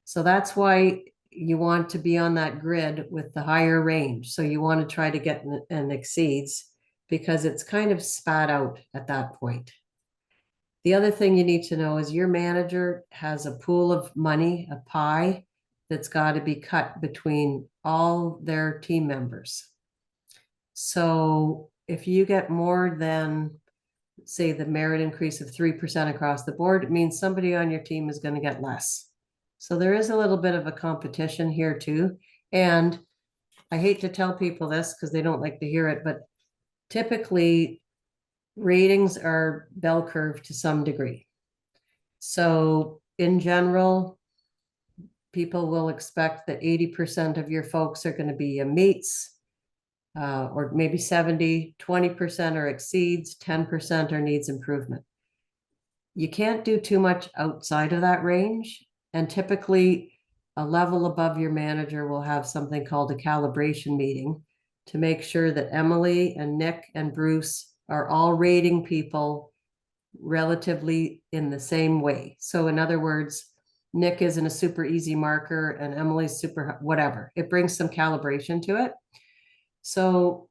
So that's why you want to be on that grid with the higher range. So you want to try to get and exceeds because it's kind of spat out at that point. The other thing you need to know is your manager has a pool of money, a pie, that's got to be cut between all their team members. So if you get more than, say, the merit increase of 3% across the board, it means somebody on your team is going to get less. So there is a little bit of a competition here too. And I hate to tell people this because they don't like to hear it, but typically ratings are bell curve to some degree. So in general, people will expect that 80% of your folks are going to be a meets, or maybe 70, 20% or exceeds, 10% or needs improvement. You can't do too much outside of that range. And typically a level above your manager will have something called a calibration meeting to make sure that Emily and Nick and Bruce are all rating people relatively in the same way. So in other words, Nick isn't a super easy marker and Emily's super whatever. It brings some calibration to it. So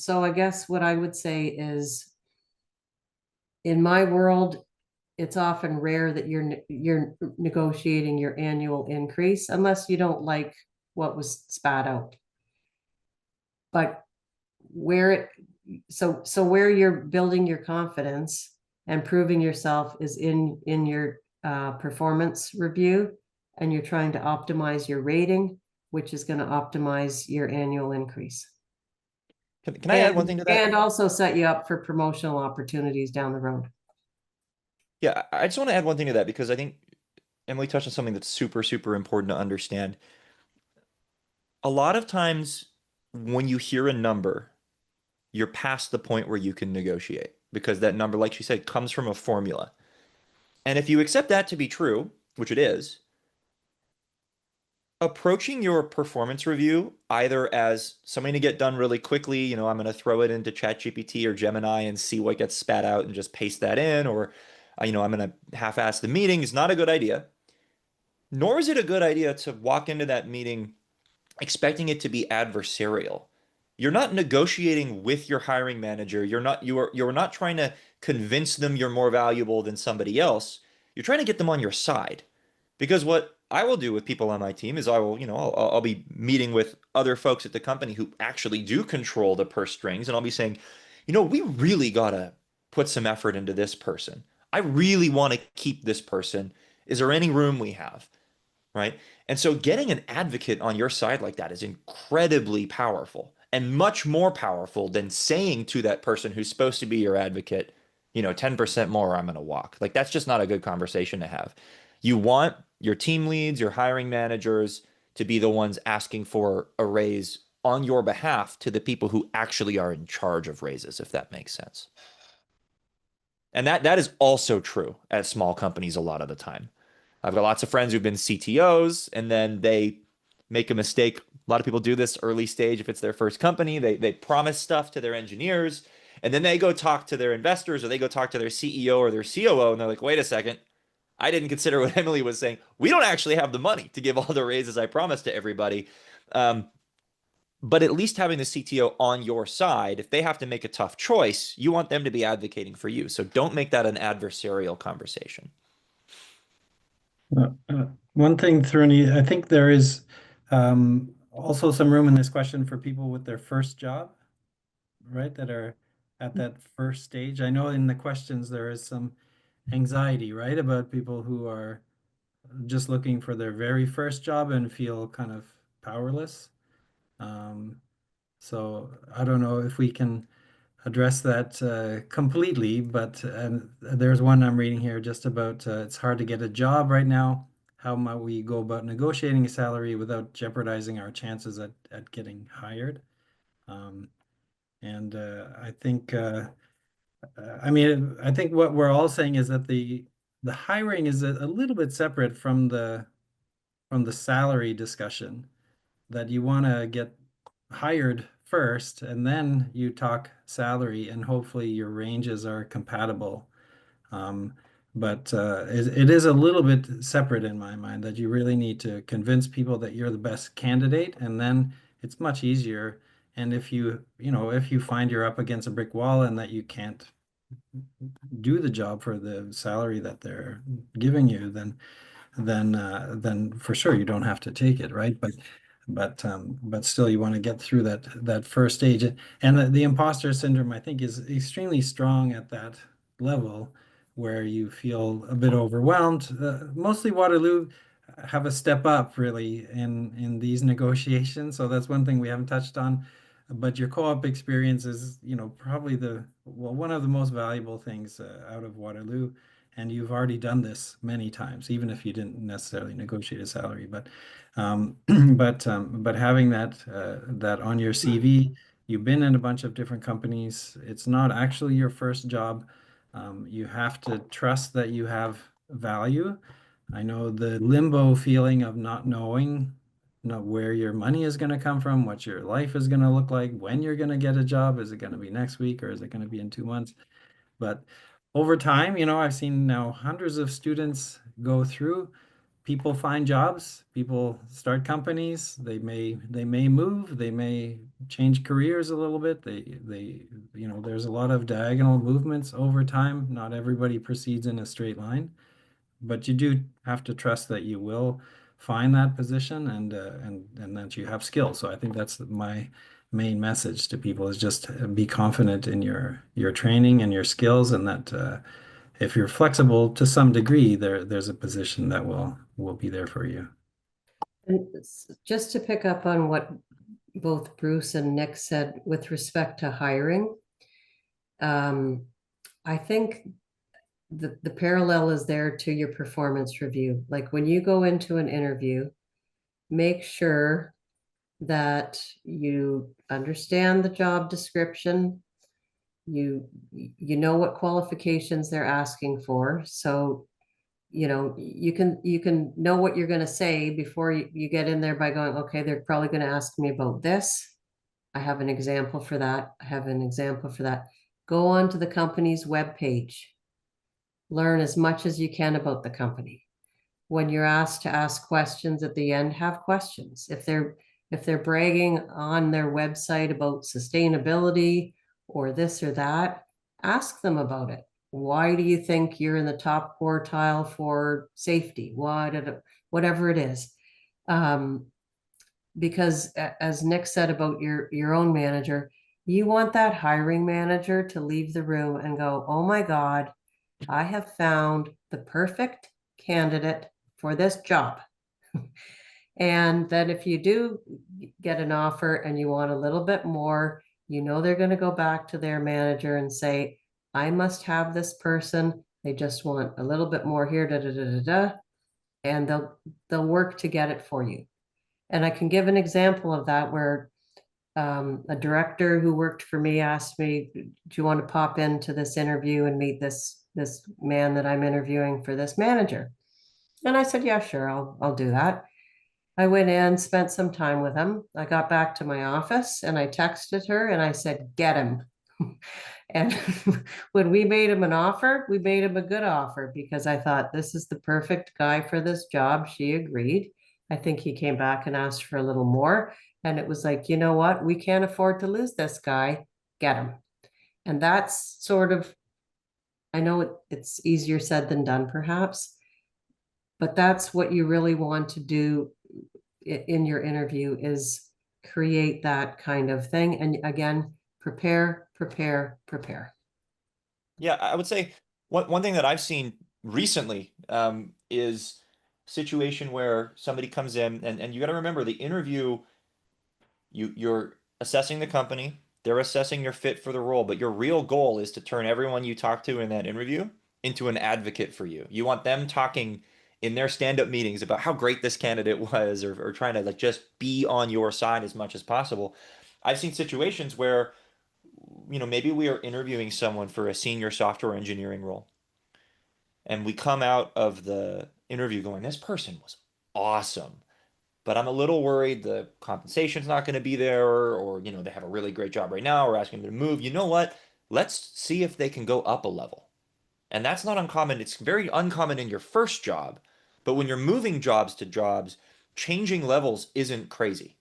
I guess what I would say is, in my world, it's often rare that you're negotiating your annual increase unless you don't like what was spat out. But where you're building your confidence and proving yourself is in your performance review, and you're trying to optimize your rating, which is going to optimize your annual increase. Can I add one thing to that? And also set you up for promotional opportunities down the road. Yeah, I just want to add one thing to that because I think Emily touched on something that's super, super important to understand. A lot of times when you hear a number, you're past the point where you can negotiate because that number, like she said, comes from a formula. And if you accept that to be true, which it is, approaching your performance review either as something to get done really quickly, I'm going to throw it into ChatGPT or Gemini and see what gets spat out and just paste that in, or I'm going to half-ass the meeting is not a good idea. Nor is it a good idea to walk into that meeting expecting it to be adversarial. You're not negotiating with your hiring manager. You're not trying to convince them you're more valuable than somebody else. You're trying to get them on your side. Because what I will do with people on my team is I will, I'll be meeting with other folks at the company who actually do control the purse strings, and I'll be saying, we really gotta put some effort into this person. I really want to keep this person. Is there any room we have? Right? And so getting an advocate on your side like that is incredibly powerful and much more powerful than saying to that person who's supposed to be your advocate, 10% more, I'm going to walk. Like that's just not a good conversation to have. You want your team leads, your hiring managers to be the ones asking for a raise on your behalf to the people who actually are in charge of raises, if that makes sense. And that is also true at small companies a lot of the time. I've got lots of friends who've been CTOs and then they make a mistake. A lot of people do this early stage if it's their first company. They promise stuff to their engineers and then they go talk to their investors or they go talk to their CEO or their COO and they're like, wait a second, I didn't consider what Emily was saying. We don't actually have the money to give all the raises I promised to everybody. But at least having the CTO on your side, if they have to make a tough choice, you want them to be advocating for you. So don't make that an adversarial conversation. One thing, Thruni, I think there is also some room in this question for people with their first job, right? That are at that first stage. I know in the questions there is some anxiety, right? About people who are just looking for their very first job and feel kind of powerless. So I don't know if we can address that completely, but there's one I'm reading here just about it's hard to get a job right now. How might we go about negotiating a salary without jeopardizing our chances at getting hired? And I think, I think what we're all saying is that the hiring is a little bit separate from the salary discussion. That you want to get hired first and then you talk salary and hopefully your ranges are compatible. But it is a little bit separate in my mind that you really need to convince people that you're the best candidate and then it's much easier. And if if you find you're up against a brick wall and that you can't do the job for the salary that they're giving you, then for sure you don't have to take it, right? But still you want to get through that first stage. And the imposter syndrome, I think, is extremely strong at that level where you feel a bit overwhelmed. Mostly Waterloo have a step up really in these negotiations. So that's one thing we haven't touched on. But your co-op experience is, probably one of the most valuable things out of Waterloo. And you've already done this many times, even if you didn't necessarily negotiate a salary. But but having that on your CV, you've been in a bunch of different companies. It's not actually your first job. You have to trust that you have value. I know the limbo feeling of not knowing where your money is going to come from, what your life is going to look like, when you're going to get a job. Is it going to be next week or is it going to be in 2 months? But over time, I've seen now hundreds of students go through. People find jobs, people start companies, they may move, they may change careers a little bit. There's a lot of diagonal movements over time. Not everybody proceeds in a straight line, but you do have to trust that you will find that position and that you have skills. So I think that's my main message to people is just be confident in your training and your skills, and that if you're flexible to some degree, there's a position that will be there for you. And just to pick up on what both Bruce and Nick said with respect to hiring, I think the parallel is there to your performance review. Like when you go into an interview, make sure that you understand the job description, you know what qualifications they're asking for, so you can know what you're going to say before you get in there by going, okay, they're probably going to ask me about this. I have an example for that. I have an example for that. Go on to the company's webpage. learn as much as you can about the company. When you're asked to ask questions at the end, have questions. If they're bragging on their website about sustainability or this or that, ask them about it. Why do you think you're in the top quartile for safety? Whatever it is. Because as Nick said about your own manager, you want that hiring manager to leave the room and go, oh my God, I have found the perfect candidate for this job. And then if you do get an offer and you want a little bit more, you know they're going to go back to their manager and say, I must have this person. They just want a little bit more here, and they'll work to get it for you. And I can give an example of that where a director who worked for me asked me, do you want to pop into this interview and meet this man that I'm interviewing for this manager? And I said, yeah, sure, I'll do that. I went in, spent some time with him. I got back to my office and I texted her and I said, get him. And when we made him an offer, we made him a good offer because I thought this is the perfect guy for this job. She agreed. I think he came back and asked for a little more. And it was like, you know what? We can't afford to lose this guy. Get him. And that's sort of, I know it's easier said than done, perhaps, but that's what you really want to do in your interview is create that kind of thing. And again, prepare. Yeah, I would say one thing that I've seen recently is situation where somebody comes in and you got to remember the interview, you're assessing the company, they're assessing your fit for the role, but your real goal is to turn everyone you talk to in that interview into an advocate for you. You want them talking in their stand-up meetings about how great this candidate was or trying to like just be on your side as much as possible. I've seen situations where, maybe we are interviewing someone for a senior software engineering role, and we come out of the interview going, this person was awesome, but I'm a little worried the compensation's not going to be there, or they have a really great job right now. We're asking them to move. You know what? Let's see if they can go up a level. And that's not uncommon. It's very uncommon in your first job, but when you're moving jobs to jobs, changing levels isn't crazy.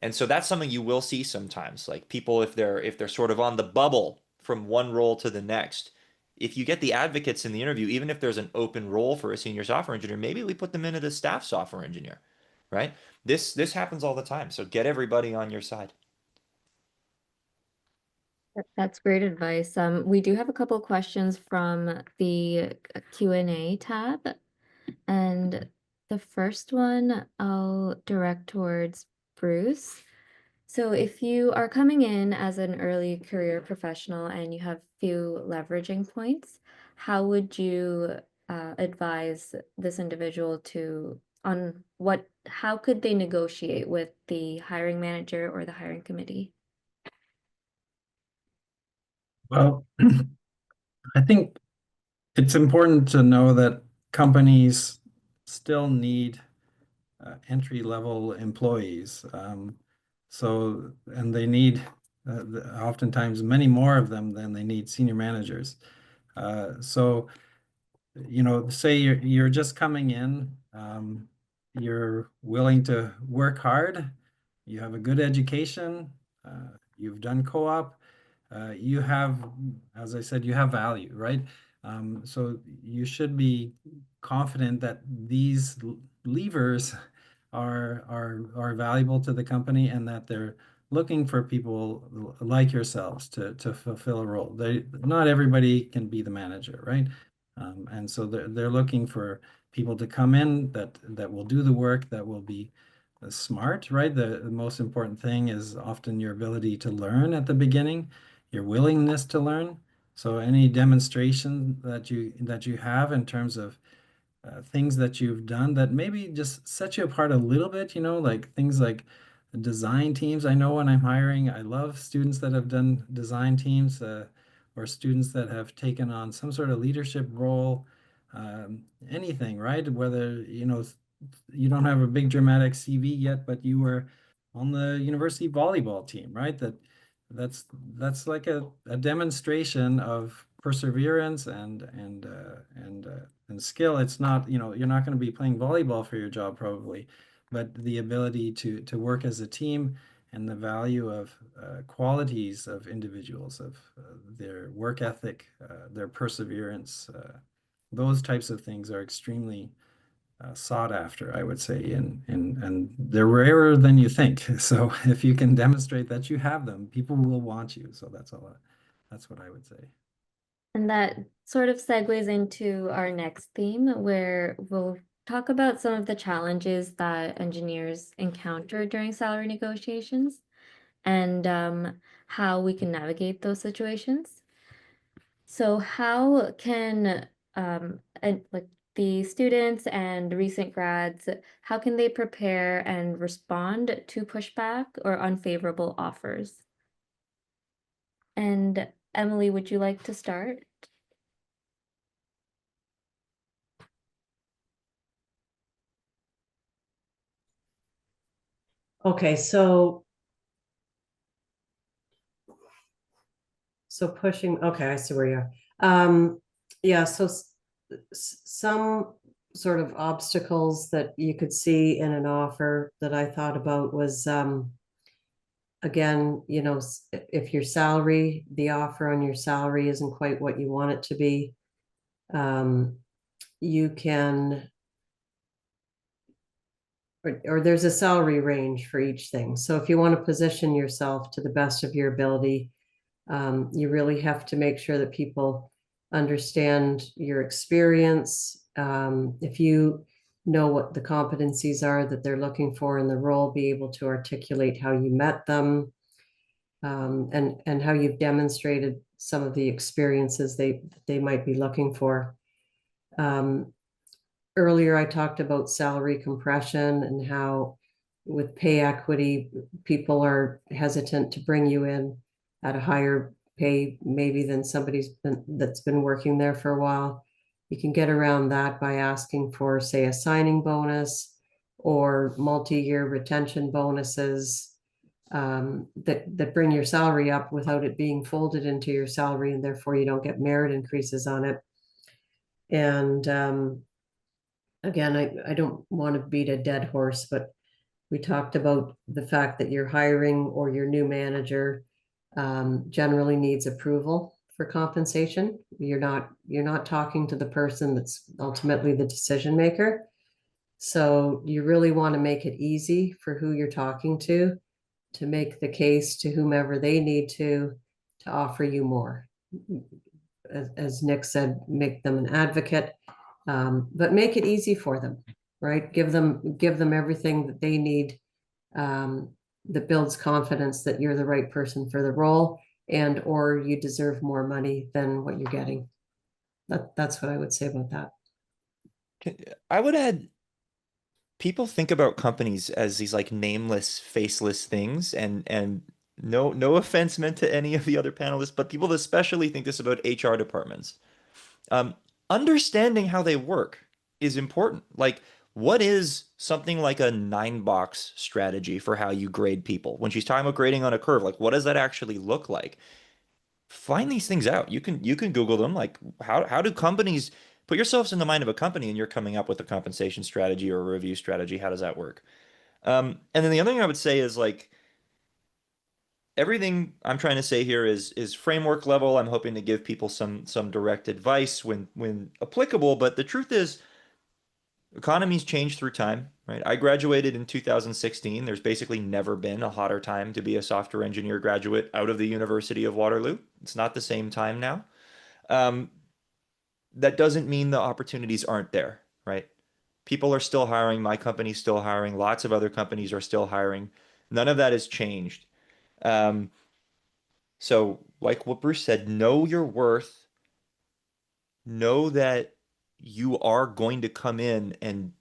And so that's something you will see sometimes. Like people, if they're sort of on the bubble from one role to the next, if you get the advocates in the interview, even if there's an open role for a senior software engineer, maybe we put them in as a staff software engineer, right? This happens all the time. So get everybody on your side. That's great advice. We do have a couple questions from the Q&A tab. And the first one I'll direct towards Bruce. So if you are coming in as an early career professional and you have few leveraging points, how would you advise this individual how could they negotiate with the hiring manager or the hiring committee? Well, I think it's important to know that companies still need entry-level employees. And they need oftentimes many more of them than they need senior managers. So, say you're just coming in, you're willing to work hard, you have a good education, you've done co-op, you have, as I said, you have value, right? So you should be confident that these levers are valuable to the company and that they're looking for people like yourselves to fulfill a role. Not everybody can be the manager, right? And so they're looking for people to come in that will do the work, that will be smart, right? The most important thing is often your ability to learn at the beginning, your willingness to learn. So any demonstration that you have in terms of things that you've done that maybe just set you apart a little bit, like things like design teams. I know when I'm hiring, I love students that have done design teams or students that have taken on some sort of leadership role, anything, right? Whether, you don't have a big dramatic CV yet, but you were on the university volleyball team, right? That's like a demonstration of perseverance and skill. It's not, you're not going to be playing volleyball for your job probably, but the ability to work as a team and the value of qualities of individuals, of their work ethic, their perseverance, those types of things are extremely sought after, I would say, and they're rarer than you think. So if you can demonstrate that you have them, people will want you. So that's all. That's what I would say. And that sort of segues into our next theme, where we'll talk about some of the challenges that engineers encounter during salary negotiations and how we can navigate those situations. So how can and like the students and recent grads, how can they prepare and respond to pushback or unfavorable offers? And Emily, would you like to start? Okay, so pushing, okay, I see where you are. Yeah, so some sort of obstacles that you could see in an offer that I thought about was, again, if your salary, the offer on your salary isn't quite what you want it to be, you can, or there's a salary range for each thing. So if you want to position yourself to the best of your ability, you really have to make sure that people understand your experience. If you know what the competencies are that they're looking for in the role, be able to articulate how you met them, and how you've demonstrated some of the experiences they might be looking for. Earlier, I talked about salary compression and how with pay equity, people are hesitant to bring you in at a higher pay, maybe than that's been working there for a while. You can get around that by asking for, say, a signing bonus or multi-year retention bonuses, that bring your salary up without it being folded into your salary, and therefore you don't get merit increases on it. And again, I don't want to beat a dead horse, but we talked about the fact that you're hiring or your new manager generally needs approval for compensation. You're not talking to the person that's ultimately the decision maker. So you really want to make it easy for who you're talking to make the case to whomever they need to offer you more. As Nick said, make them an advocate, but make it easy for them, right? Give them everything that they need, that builds confidence that you're the right person for the role, and or you deserve more money than what you're getting. That's what I would say about that. I would add, people think about companies as these like nameless, faceless things, and no offense meant to any of the other panelists, but people especially think this about HR departments. Um, Understanding how they work is important. Like, what is something like a 9-box strategy for how you grade people? When she's talking about grading on a curve, like what does that actually look like? Find these things out. You can Google them. Like how do companies, put yourselves in the mind of a company and you're coming up with a compensation strategy or a review strategy. How does that work? And then the other thing I would say is like everything I'm trying to say here is framework level. I'm hoping to give people some direct advice when applicable, but the truth is economies change through time, right? I graduated in 2016. There's basically never been a hotter time to be a software engineer graduate out of the University of Waterloo. It's not the same time now. Um, that doesn't mean the opportunities aren't there, right? People are still hiring. My company's still hiring. Lots of other companies are still hiring. None of that has changed. Um, so, like what Bruce said, know your worth. Know that you are going to come in and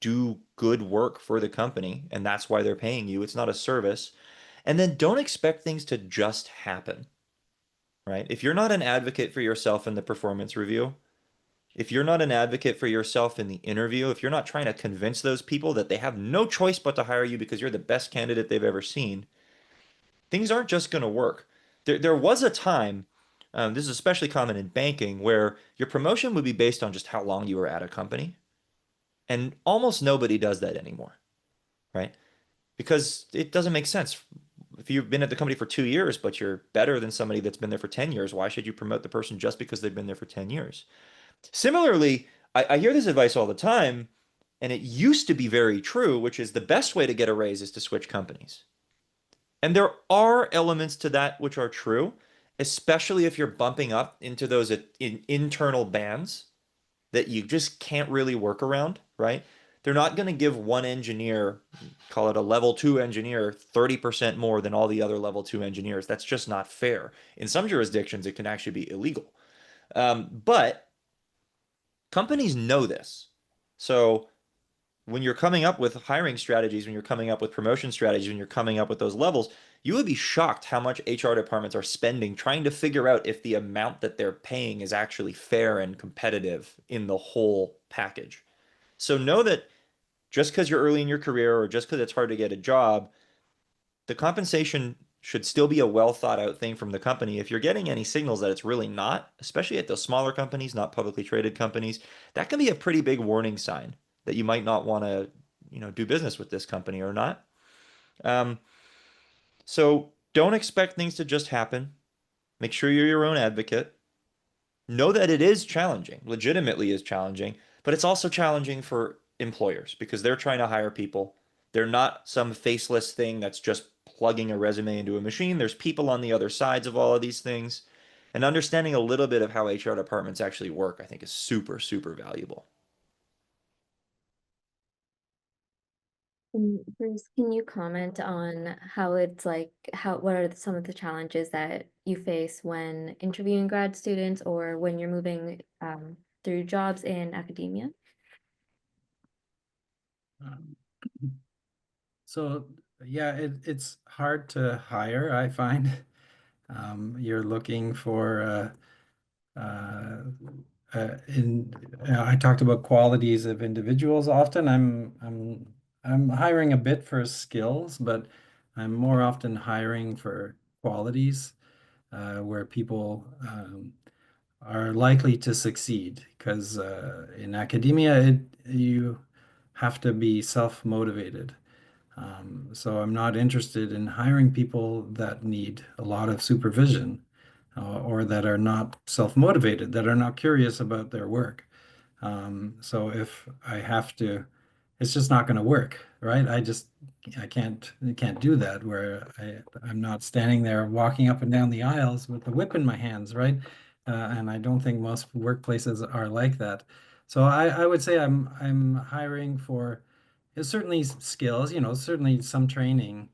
do good work for the company, and that's why they're paying you. It's not a service. And then don't expect things to just happen, right? If you're not an advocate for yourself in the performance review, if you're not an advocate for yourself in the interview, if you're not trying to convince those people that they have no choice but to hire you because you're the best candidate they've ever seen, things aren't just going to work. There was a time, This is especially common in banking, where your promotion would be based on just how long you were at a company. And almost nobody does that anymore, right? Because it doesn't make sense. If you've been at the company for 2 years, but you're better than somebody that's been there for 10 years, why should you promote the person just because they've been there for 10 years? Similarly, I hear this advice all the time, and it used to be very true, which is the best way to get a raise is to switch companies. And there are elements to that which are true, especially if you're bumping up into those internal bands that you just can't really work around, right? They're not going to give one engineer, call it a level 2 engineer, 30% more than all the other level 2 engineers. That's just not fair. In some jurisdictions, it can actually be illegal. But companies know this. So when you're coming up with hiring strategies, when you're coming up with promotion strategies, when you're coming up with those levels, you would be shocked how much HR departments are spending trying to figure out if the amount that they're paying is actually fair and competitive in the whole package. So know that just because you're early in your career or just because it's hard to get a job, the compensation should still be a well thought out thing from the company. If you're getting any signals that it's really not, especially at those smaller companies, not publicly traded companies, that can be a pretty big warning sign that you might not want to, do business with this company or not. Um, so don't expect things to just happen. Make sure you're your own advocate. Know that it is challenging, legitimately is challenging, but it's also challenging for employers because they're trying to hire people. They're not some faceless thing that's just plugging a resume into a machine. There's people on the other sides of all of these things. And understanding a little bit of how HR departments actually work, I think, is super, super valuable. Bruce, can you comment on how it's like, what are some of the challenges that you face when interviewing grad students or when you're moving through jobs in academia? Um, So yeah, it's hard to hire, I find. You're looking for I talked about qualities of individuals. Often I'm hiring a bit for skills, but I'm more often hiring for qualities where people are likely to succeed. Because in academia, you have to be self-motivated. So I'm not interested in hiring people that need a lot of supervision or that are not self-motivated, that are not curious about their work. So if I have to, it's just not going to work, right? I can't do that where I'm not standing there walking up and down the aisles with the whip in my hands, right? And I don't think most workplaces are like that. So I would say I'm hiring for certainly skills, certainly some training,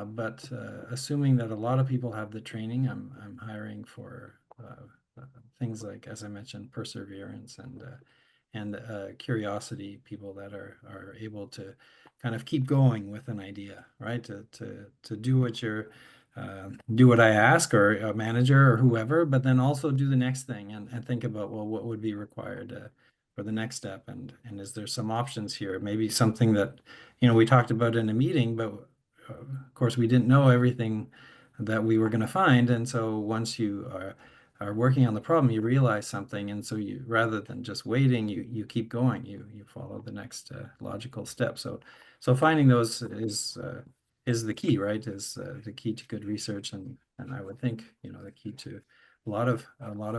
but assuming that a lot of people have the training, I'm hiring for things like, as I mentioned, perseverance and curiosity, people that are able to kind of keep going with an idea, right? To do what I ask, or a manager or whoever, but then also do the next thing and think about, well, what would be required for the next step, and is there some options here? Maybe something that we talked about in a meeting, but of course we didn't know everything that we were going to find, and so once you are working on the problem, you realize something, and so you, rather than just waiting, you keep going. You follow the next logical step. So finding those is the key, right? Is the key to good research, and I would think the key to a lot of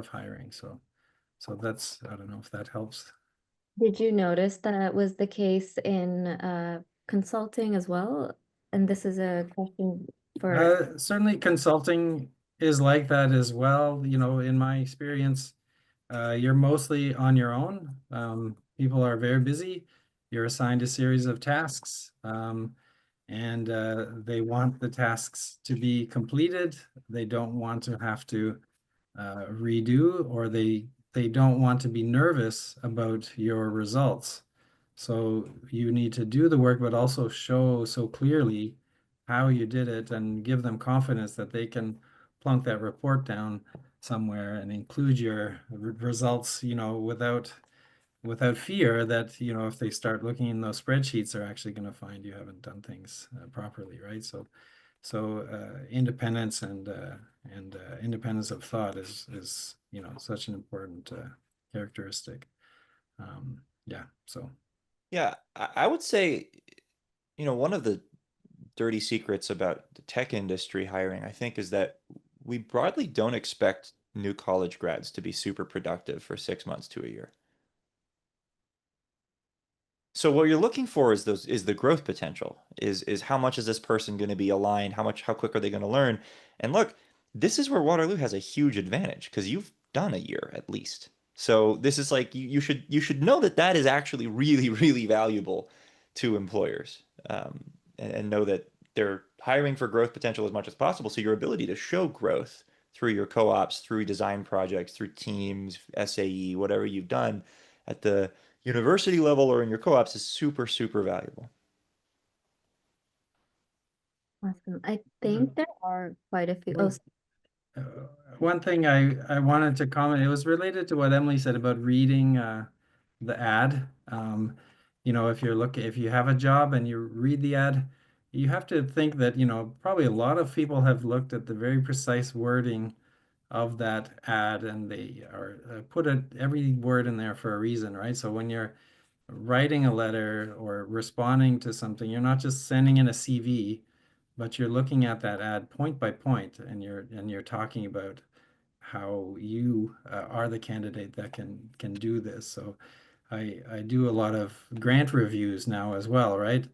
hiring. So that's, I don't know if that helps. Did you notice that was the case in consulting as well? And this is a question for Certainly consulting is like that as well. In my experience, you're mostly on your own. People are very busy. You're assigned a series of tasks, and they want the tasks to be completed. They don't want to have to redo, or they don't want to be nervous about your results. So you need to do the work, but also show so clearly how you did it and give them confidence that they can plunk that report down somewhere and include your results, without fear that, if they start looking in those spreadsheets, they're actually going to find you haven't done things properly, right? So So independence and independence of thought is such an important characteristic. Yeah. So Yeah, I would say, one of the dirty secrets about the tech industry hiring, I think, is that we broadly don't expect new college grads to be super productive for 6 months to a year. So what you're looking for is the growth potential. Is how much is this person going to be aligned? How quick are they going to learn? And look, this is where Waterloo has a huge advantage because you've done a year at least. So this is like you should know that that is actually really, really valuable to employers, and know that they're hiring for growth potential as much as possible. So your ability to show growth through your co-ops, through design projects, through teams, SAE, whatever you've done at the university level or in your co-ops is super, super valuable. Awesome. I think there are quite a few. Oh, Uh, one thing I wanted to comment, it was related to what Emily said about reading the ad. If you have a job and you read the ad, you have to think that, probably a lot of people have looked at the very precise wording of that ad, and they are every word in there for a reason, right? So when you're writing a letter or responding to something, you're not just sending in a CV, but you're looking at that ad point by point, and you're talking about how you are the candidate that can do this. So I do a lot of grant reviews now as well, right?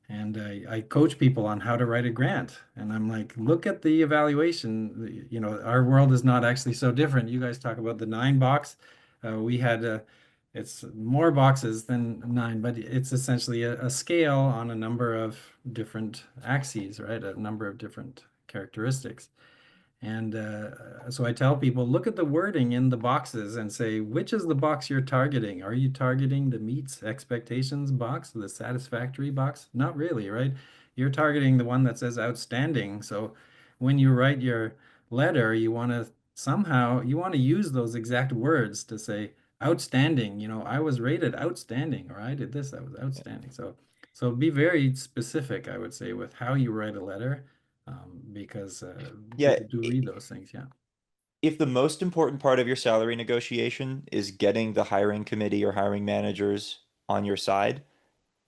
And I coach people on how to write a grant. And I'm like, look at the evaluation. Our world is not actually so different. You guys talk about the 9 box. We had it's more boxes than 9, but it's essentially a scale on a number of different axes, right? A number of different characteristics. And so I tell people, look at the wording in the boxes and say, which is the box you're targeting? Are you targeting the meets expectations box, the satisfactory box? Not really, right? You're targeting the one that says outstanding. So when you write your letter, you want to use those exact words to say outstanding. I was rated outstanding, or I did this, that was outstanding. So be very specific, I would say, with how you write a letter, because Yeah, people do read those things. Yeah. if the most important part of your salary negotiation is getting the hiring committee or hiring managers on your side,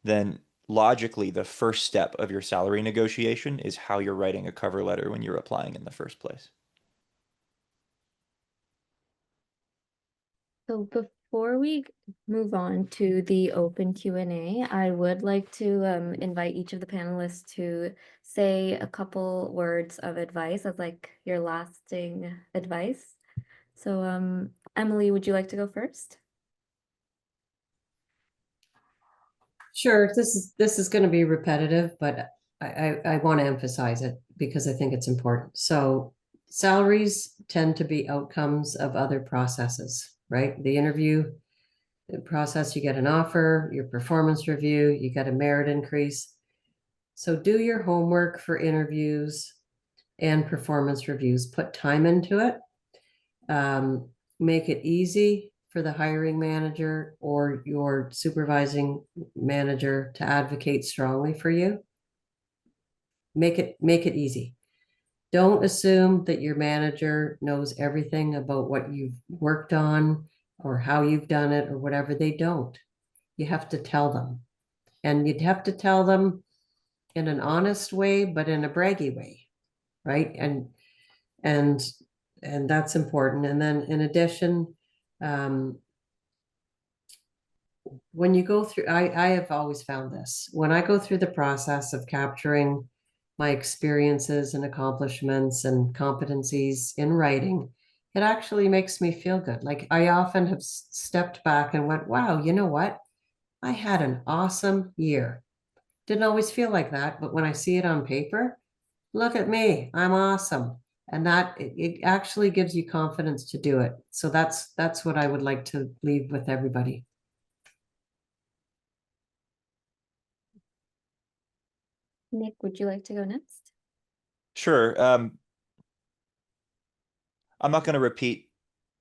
then logically the first step of your salary negotiation is how you're writing a cover letter when you're applying in the first place. so before we move on to the open Q&A, I would like to invite each of the panelists to say a couple words of advice as like your lasting advice. So Emily, would you like to go first? Sure, this is going to be repetitive, but I want to emphasize it because I think it's important. So salaries tend to be outcomes of other processes, right? The interview process, you get an offer, your performance review, you get a merit increase. So do your homework for interviews and performance reviews. Put time into it. Make it easy for the hiring manager or your supervising manager to advocate strongly for you. Make it easy. Don't assume that your manager knows everything about what you've worked on or how you've done it or whatever. They don't. You have to tell them. And you'd have to tell them in an honest way, but in a braggy way, right? And that's important. And then in addition, when you go through, I have always found this, when I go through the process of capturing my experiences and accomplishments and competencies in writing, it actually makes me feel good. Like I often have stepped back and went, wow, you know what? I had an awesome year. Didn't always feel like that, but when I see it on paper, look at me, I'm awesome. And that it actually gives you confidence to do it. So that's what I would like to leave with everybody. Nick, would you like to go next? Sure. I'm not going to repeat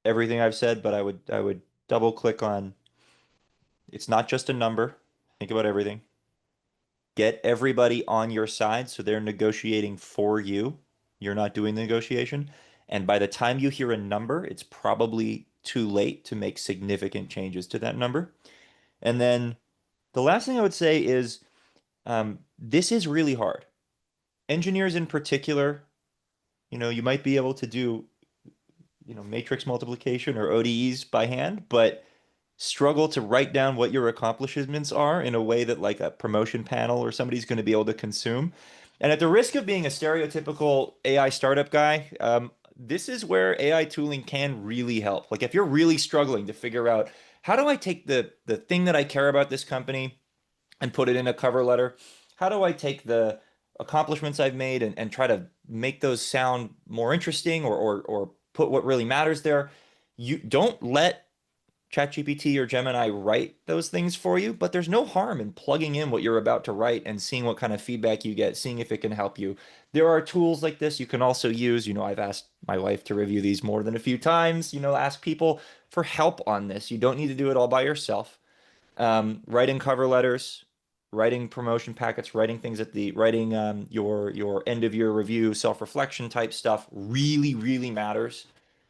everything I've said, but I would double click on it's not just a number. Think about everything. get everybody on your side so they're negotiating for you. You're not doing the negotiation. And by the time you hear a number, it's probably too late to make significant changes to that number. And then the last thing I would say is this is really hard. Engineers in particular, you might be able to do, matrix multiplication or ODEs by hand, but struggle to write down what your accomplishments are in a way that like a promotion panel or somebody's going to be able to consume. And at the risk of being a stereotypical AI startup guy, this is where AI tooling can really help. Like if you're really struggling to figure out how do I take the thing that I care about this company and put it in a cover letter? How do I take the accomplishments I've made and try to make those sound more interesting or put what really matters there? You don't let ChatGPT or Gemini write those things for you, but there's no harm in plugging in what you're about to write and seeing what kind of feedback you get, seeing if it can help you. There are tools like this you can also use. I've asked my wife to review these more than a few times, ask people for help on this. You don't need to do it all by yourself. Writing cover letters, writing promotion packets, writing your end of year review, self-reflection type stuff really, really matters.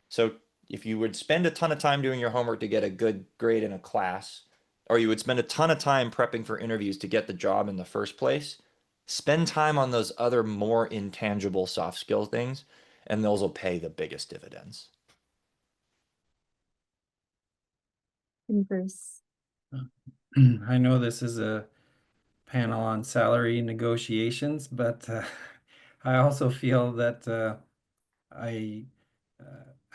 So if you would spend a ton of time doing your homework to get a good grade in a class, or you would spend a ton of time prepping for interviews to get the job in the first place, spend time on those other more intangible soft skill things, and those will pay the biggest dividends. And Bruce. I know this is a panel on salary negotiations, but I also feel that I,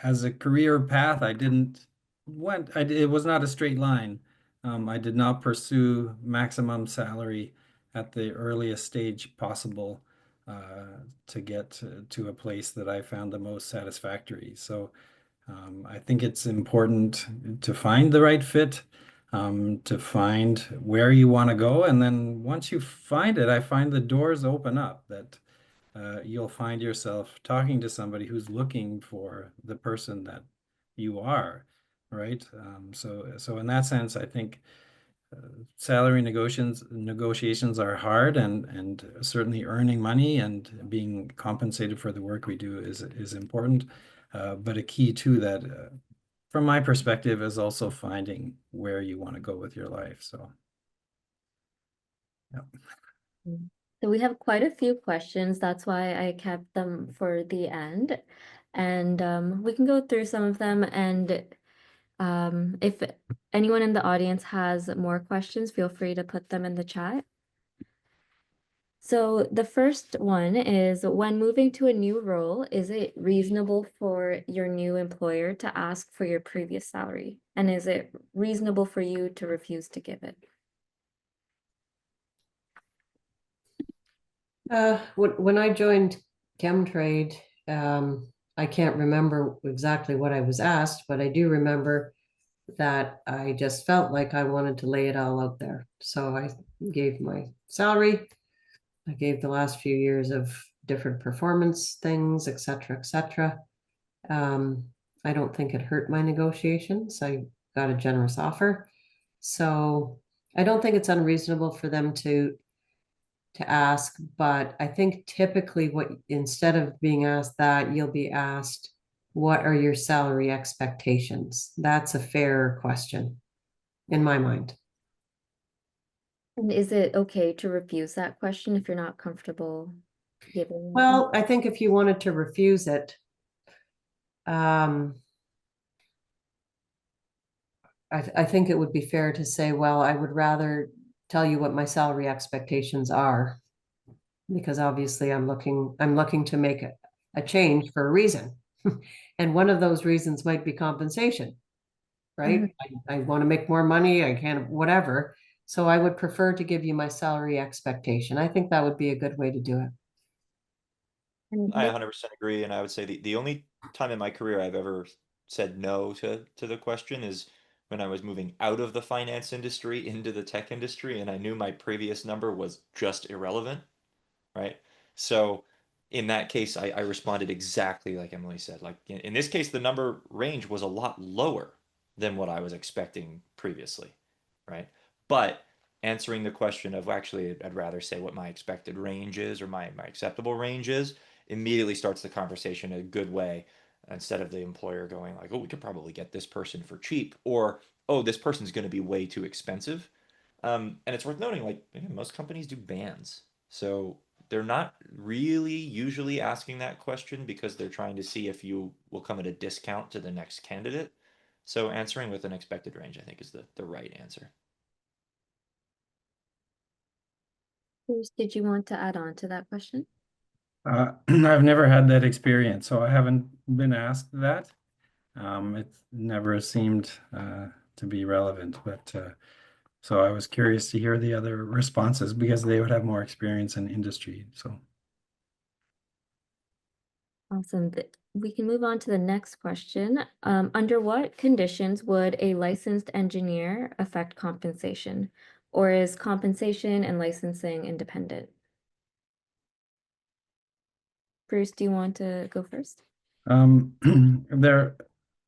as a career path, it was not a straight line. I did not pursue maximum salary at the earliest stage possible to get to a place that I found the most satisfactory. So I think it's important to find the right fit, to find where you want to go. And then once you find it, I find the doors open up that you'll find yourself talking to somebody who's looking for the person that you are, right? So in that sense, I think salary negotiations are hard, and certainly earning money and being compensated for the work we do is important. But a key to that, from my perspective, is also finding where you want to go with your life. So, yeah. So we have quite a few questions. That's why I kept them for the end. And we can go through some of them. And if anyone in the audience has more questions, feel free to put them in the chat. So the first one is, when moving to a new role, is it reasonable for your new employer to ask for your previous salary? And is it reasonable for you to refuse to give it? When I joined Chemtrade, I can't remember exactly what I was asked, but I do remember that I just felt like I wanted to lay it all out there. So I gave my salary. I gave the last few years of different performance things, et cetera, et cetera. I don't think it hurt my negotiations. I got a generous offer. So I don't think it's unreasonable for them to ask, but I think typically instead of being asked that, you'll be asked, what are your salary expectations? That's a fair question in my mind. And is it okay to refuse that question if you're not comfortable giving? Well, I think if you wanted to refuse it, I think it would be fair to say, well, I would rather tell you what my salary expectations are, because obviously I'm looking to make a change for a reason. And one of those reasons might be compensation, right? I want to make more money, I can't, whatever. So I would prefer to give you my salary expectation. I think that would be a good way to do it. I 100% agree, and I would say the only time in my career I've ever said no to the question is when I was moving out of the finance industry into the tech industry, and I knew my previous number was just irrelevant, right? So in that case, I responded exactly like Emily said. Like in this case, the number range was a lot lower than what I was expecting previously, right? But answering the question of, actually, I'd rather say what my expected range is, or my acceptable range is, immediately starts the conversation in a good way, instead of the employer going like, oh, we could probably get this person for cheap, or, oh, this person's going to be way too expensive. And it's worth noting, like, most companies do bands. So they're not really usually asking that question because they're trying to see if you will come at a discount to the next candidate. So answering with an expected range, I think, is the right answer. Bruce, did you want to add on to that question? I've never had that experience, so I haven't been asked that. It never seemed to be relevant, but so I was curious to hear the other responses because they would have more experience in industry. So Awesome. We can move on to the next question. Under what conditions would a licensed engineer affect compensation? Or is compensation and licensing independent? Bruce, do you want to go first? there,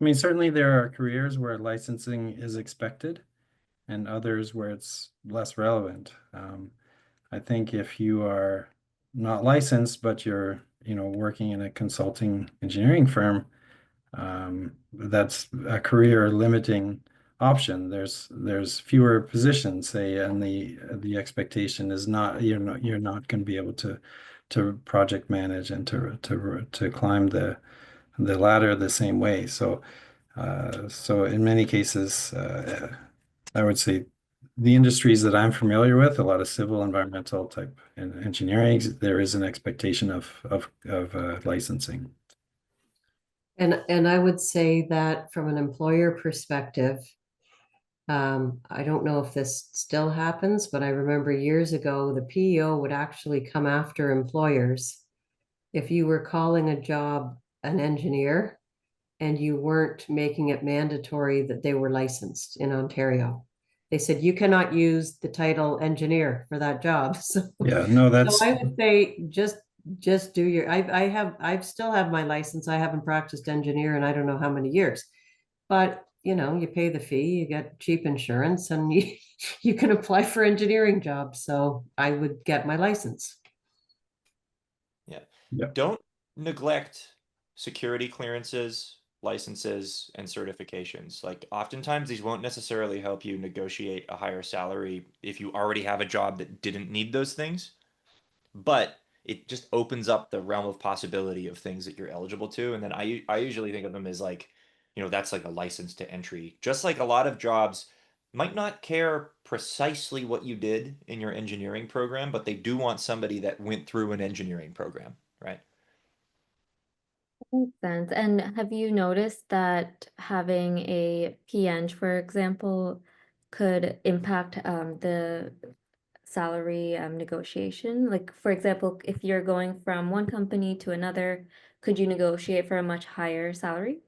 I mean, certainly there are careers where licensing is expected and others where it's less relevant. I think if you are not licensed, but you're, working in a consulting engineering firm, that's a career limiting option. There's fewer positions, say, and the expectation is not, you're not going to be able to project manage and to climb the ladder the same way. So so in many cases, I would say the industries that I'm familiar with, a lot of civil, environmental type engineering, there is an expectation of licensing. And I would say that from an employer perspective, I don't know if this still happens, but I remember years ago, the PEO would actually come after employers if you were calling a job an engineer and you weren't making it mandatory that they were licensed in Ontario. They said you cannot use the title engineer for that job. So Yeah, no, so I would say just do your, I still have my license. I haven't practiced engineer in I don't know how many years. But you pay the fee, you get cheap insurance, and you can apply for engineering jobs. So I would get my license. Yeah. yeah. Don't neglect security clearances, licenses, and certifications. Like, oftentimes these won't necessarily help you negotiate a higher salary if you already have a job that didn't need those things, but it just opens up the realm of possibility of things that you're eligible to. And then I usually think of them as like, that's like a license to entry. Just like a lot of jobs might not care precisely what you did in your engineering program, but they do want somebody that went through an engineering program, right? Makes sense. And have you noticed that having a PN, for example, could impact the salary negotiation? Like, for example, if you're going from one company to another, could you negotiate for a much higher salary?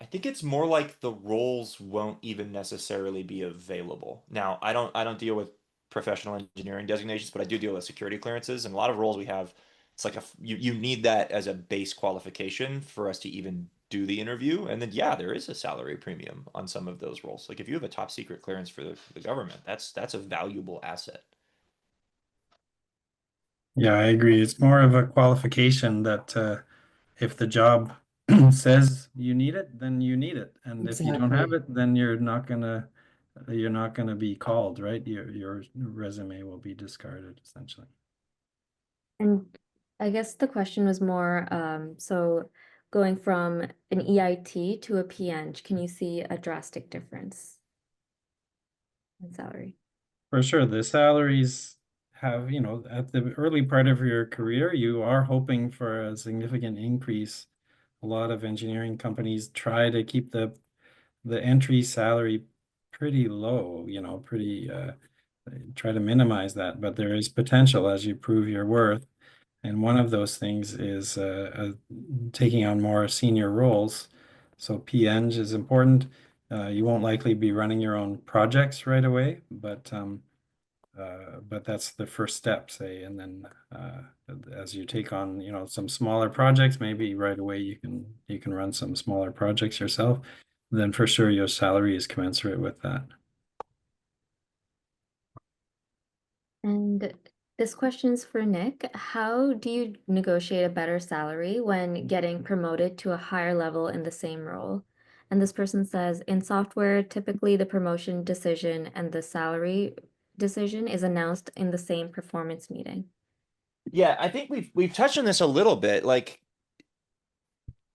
I think it's more like the roles won't even necessarily be available. Now, I don't deal with professional engineering designations, but I do deal with security clearances, and a lot of roles we have, it's like you need that as a base qualification for us to even do the interview. And then, yeah, there is a salary premium on some of those roles. Like, if you have a top secret clearance for the government, that's a valuable asset. Yeah, I agree. It's more of a qualification that if the job says you need it, then you need it. And if you don't have Exactly. it, then you're not gonna be called, right? Your resume will be discarded essentially. And I guess the question was more, so going from an EIT to a PN, can you see a drastic difference in salary? For sure, the salaries have, at the early part of your career, you are hoping for a significant increase. A lot of engineering companies try to keep the entry salary pretty low, pretty try to minimize that, but there is potential as you prove your worth. And one of those things is taking on more senior roles. So PEng is important. You won't likely be running your own projects right away, but that's the first step, say, and then as you take on, some smaller projects, maybe right away you can run some smaller projects yourself. Then for sure your salary is commensurate with that. And this question's for Nick. How do you negotiate a better salary when getting promoted to a higher level in the same role? And this person says, in software, typically the promotion decision and the salary decision is announced in the same performance meeting. Yeah, I think we've touched on this a little bit. Like,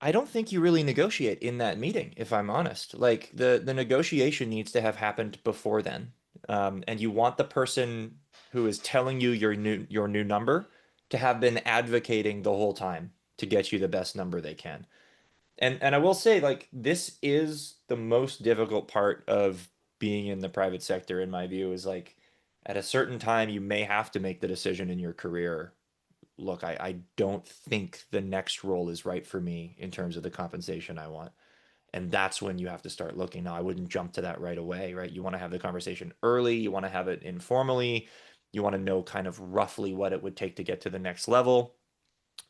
I don't think you really negotiate in that meeting, if I'm honest. Like the negotiation needs to have happened before then. And you want the person who is telling you your new number to have been advocating the whole time to get you the best number they can. And I will say, like, this is the most difficult part of being in the private sector, in my view, is like at a certain time you may have to make the decision in your career. Look, I don't think the next role is right for me in terms of the compensation I want. And that's when you have to start looking. Now, I wouldn't jump to that right away, right? You want to have the conversation early, you want to have it informally, you want to know kind of roughly what it would take to get to the next level.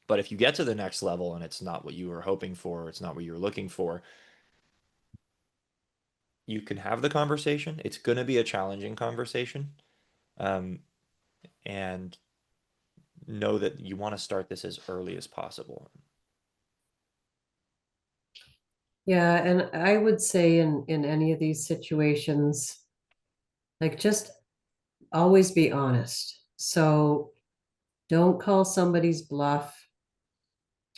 But if you get to the next level and it's not what you were hoping for, it's not what you were looking for, you can have the conversation. It's going to be a challenging conversation. Um, and know that you want to start this as early as possible. Yeah, and I would say in any of these situations, like just always be honest. So don't call somebody's bluff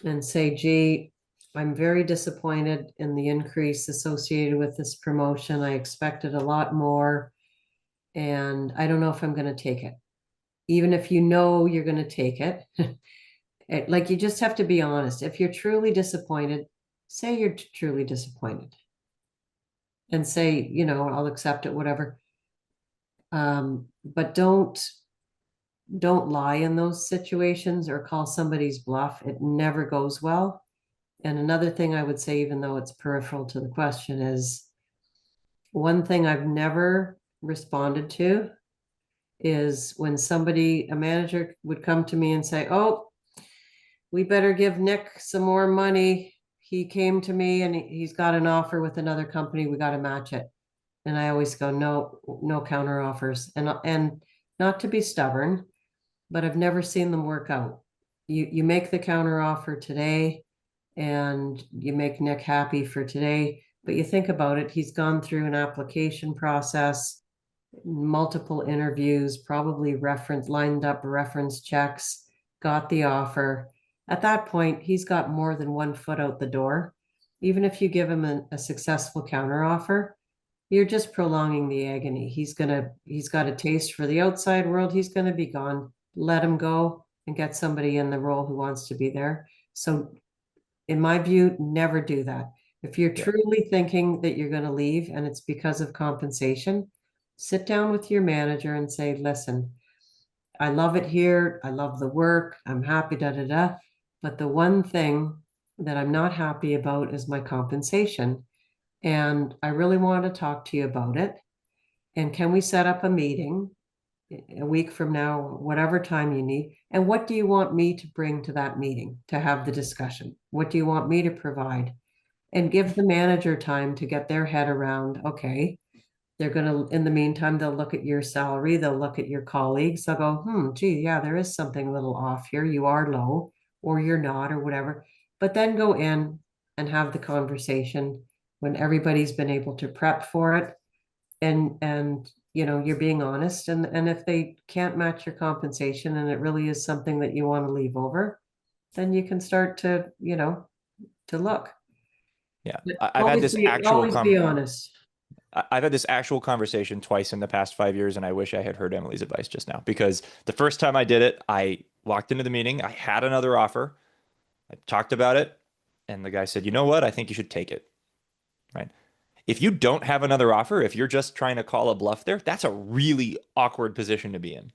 and say, gee, I'm very disappointed in the increase associated with this promotion. I expected a lot more, and I don't know if I'm going to take it. Even if you know you're going to take it, like you just have to be honest. If you're truly disappointed, say you're truly disappointed and say, I'll accept it, whatever. But don't lie in those situations or call somebody's bluff. It never goes well. And another thing I would say, even though it's peripheral to the question, is one thing I've never responded to is when a manager would come to me and say, oh, we better give Nick some more money. He came to me and he's got an offer with another company. We got to match it. And I always go, no counter offers. And not to be stubborn, but I've never seen them work out. You make the counter offer today and you make Nick happy for today, but you think about it, he's gone through an application process, multiple interviews, probably lined up reference checks, got the offer. At that point, he's got more than one foot out the door. Even if you give him a successful counter offer, you're just prolonging the agony. He's got a taste for the outside world. He's going to be gone. Let him go and get somebody in the role who wants to be there. So in my view, never do that. If you're truly thinking that you're going to leave and it's because of compensation, sit down with your manager and say, listen, I love it here. I love the work. I'm happy, da, da, da. But the one thing that I'm not happy about is my compensation. And I really want to talk to you about it. And can we set up a meeting a week from now, whatever time you need? And what do you want me to bring to that meeting to have the discussion? What do you want me to provide? And give the manager time to get their head around, okay, they're going to, in the meantime, they'll look at your salary, they'll look at your colleagues, they'll go, gee, yeah, there is something a little off here. You are low or you're not or whatever. But then go in and have the conversation when everybody's been able to prep for it and you're being honest, and if they can't match your compensation and it really is something that you want to leave over, then you can start to look. Yeah, But I've had this always be honest. I've had this actual conversation twice in the past 5 years, and I wish I had heard Emily's advice just now, because the first time I did it, I walked into the meeting, I had another offer, I talked about it, and the guy said, you know what, I think you should take it, right? If you don't have another offer, if you're just trying to call a bluff there, that's a really awkward position to be in.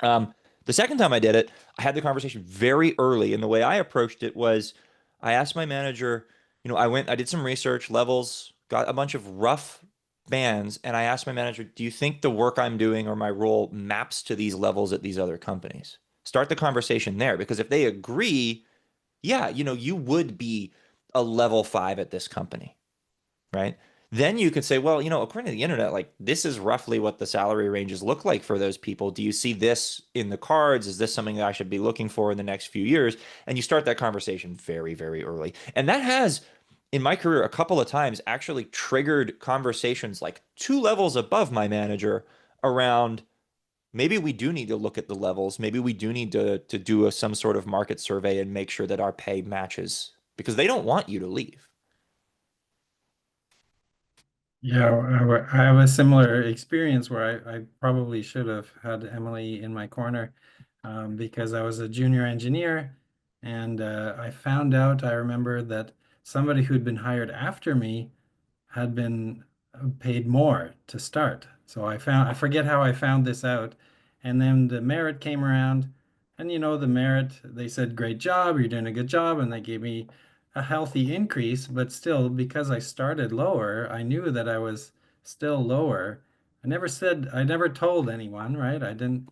The second time I did it, I had the conversation very early, and the way I approached it was I asked my manager, I did some research, levels, got a bunch of rough bands, and I asked my manager, do you think the work I'm doing or my role maps to these levels at these other companies? Start the conversation there, because if they agree, yeah, you would be a level 5 at this company, right? Then you could say, well, according to the internet, like this is roughly what the salary ranges look like for those people. Do you see this in the cards? Is this something that I should be looking for in the next few years? And you start that conversation very, very early. And that has, in my career, a couple of times actually triggered conversations like 2 levels above my manager around maybe we do need to look at the levels. Maybe we do need to do some sort of market survey and make sure that our pay matches because they don't want you to leave. Yeah, I have a similar experience where I probably should have had Emily in my corner because I was a junior engineer and I found out, I remember that somebody who'd been hired after me had been paid more to start. So I forget how I found this out. And then the merit came around, and the merit, they said, great job, you're doing a good job. And they gave me a healthy increase, but still, because I started lower, I knew that I was still lower. I never told anyone, right? I didn't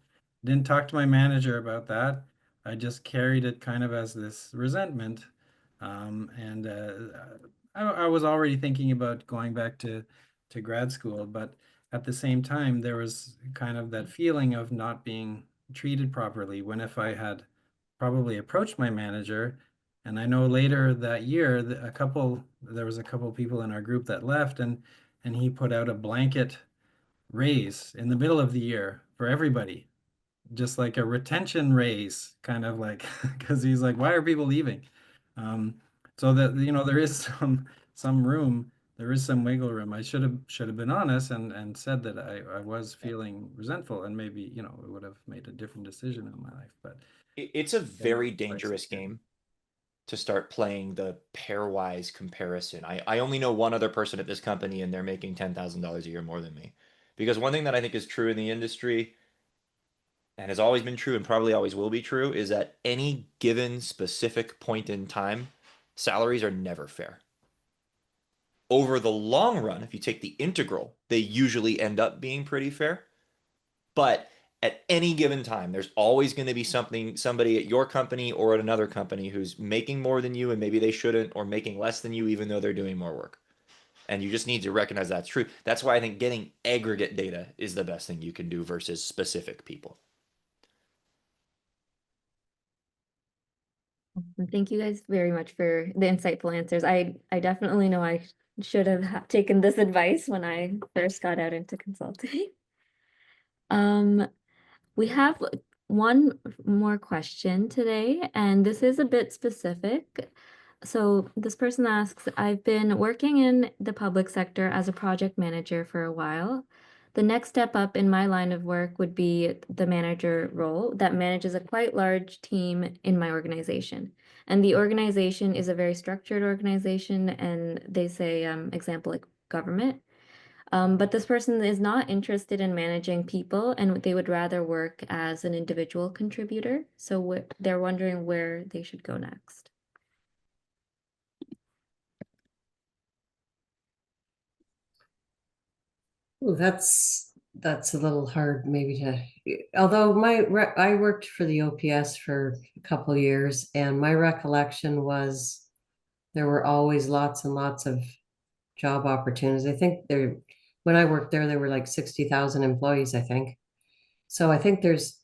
talk to my manager about that. I just carried it kind of as this resentment. And I was already thinking about going back to grad school, but at the same time, there was kind of that feeling of not being treated properly when if I had probably approached my manager, and I know later that year there was a couple people in our group that left, and he put out a blanket raise in the middle of the year for everybody, just like a retention raise, kind of like because he's like, why are people leaving? Um, so that there is some room, there is some wiggle room. I should have been honest and said that I was feeling resentful, and maybe it would have made a different decision in my life. But It's a then very life dangerous succeeded. game to start playing the pairwise comparison. I only know one other person at this company and they're making $10,000 a year more than me. Because one thing that I think is true in the industry and has always been true and probably always will be true is at any given specific point in time, salaries are never fair. Over the long run, if you take the integral, they usually end up being pretty fair. But at any given time, there's always going to be somebody at your company or at another company who's making more than you and maybe they shouldn't, or making less than you even though they're doing more work. And you just need to recognize that's true. That's why I think getting aggregate data is the best thing you can do versus specific people. And thank you guys very much for the insightful answers. I definitely know I should have taken this advice when I first got out into consulting. We have one more question today, and this is a bit specific. So this person asks, I've been working in the public sector as a project manager for a while. The next step up in my line of work would be the manager role that manages a quite large team in my organization. And the organization is a very structured organization, and they say, example, like government. But this person is not interested in managing people and they would rather work as an individual contributor. So they're wondering where they should go next. Ooh, that's a little hard maybe to, although I worked for the OPS for a couple of years and my recollection was there were always lots and lots of job opportunities. I think when I worked there were like 60,000 employees, I think. So I think there's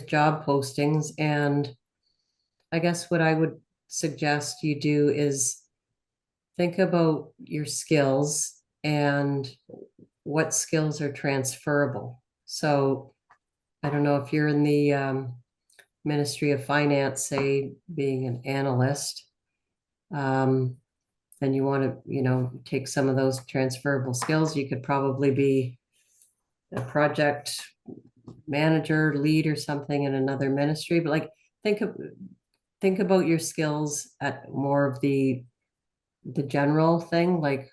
job postings, and I guess what I would suggest you do is think about your skills and what skills are transferable. So I don't know if you're in the Ministry of Finance, say being an analyst, and you want to, take some of those transferable skills, you could probably be a project manager, lead or something in another ministry. But like think about your skills at more of the general thing, like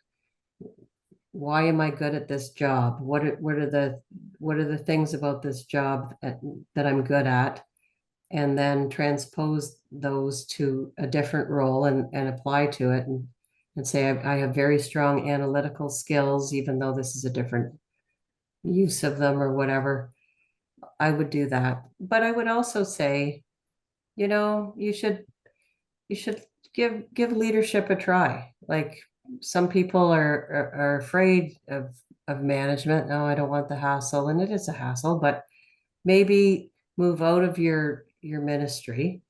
why am I good at this job? What are the things about this job that I'm good at? And then transpose those to a different role and apply to it and say, I have very strong analytical skills, even though this is a different use of them or whatever. I would do that. But I would also say, you should give leadership a try. Like some people are afraid of management. No, I don't want the hassle, and it is a hassle, but maybe move out of your ministry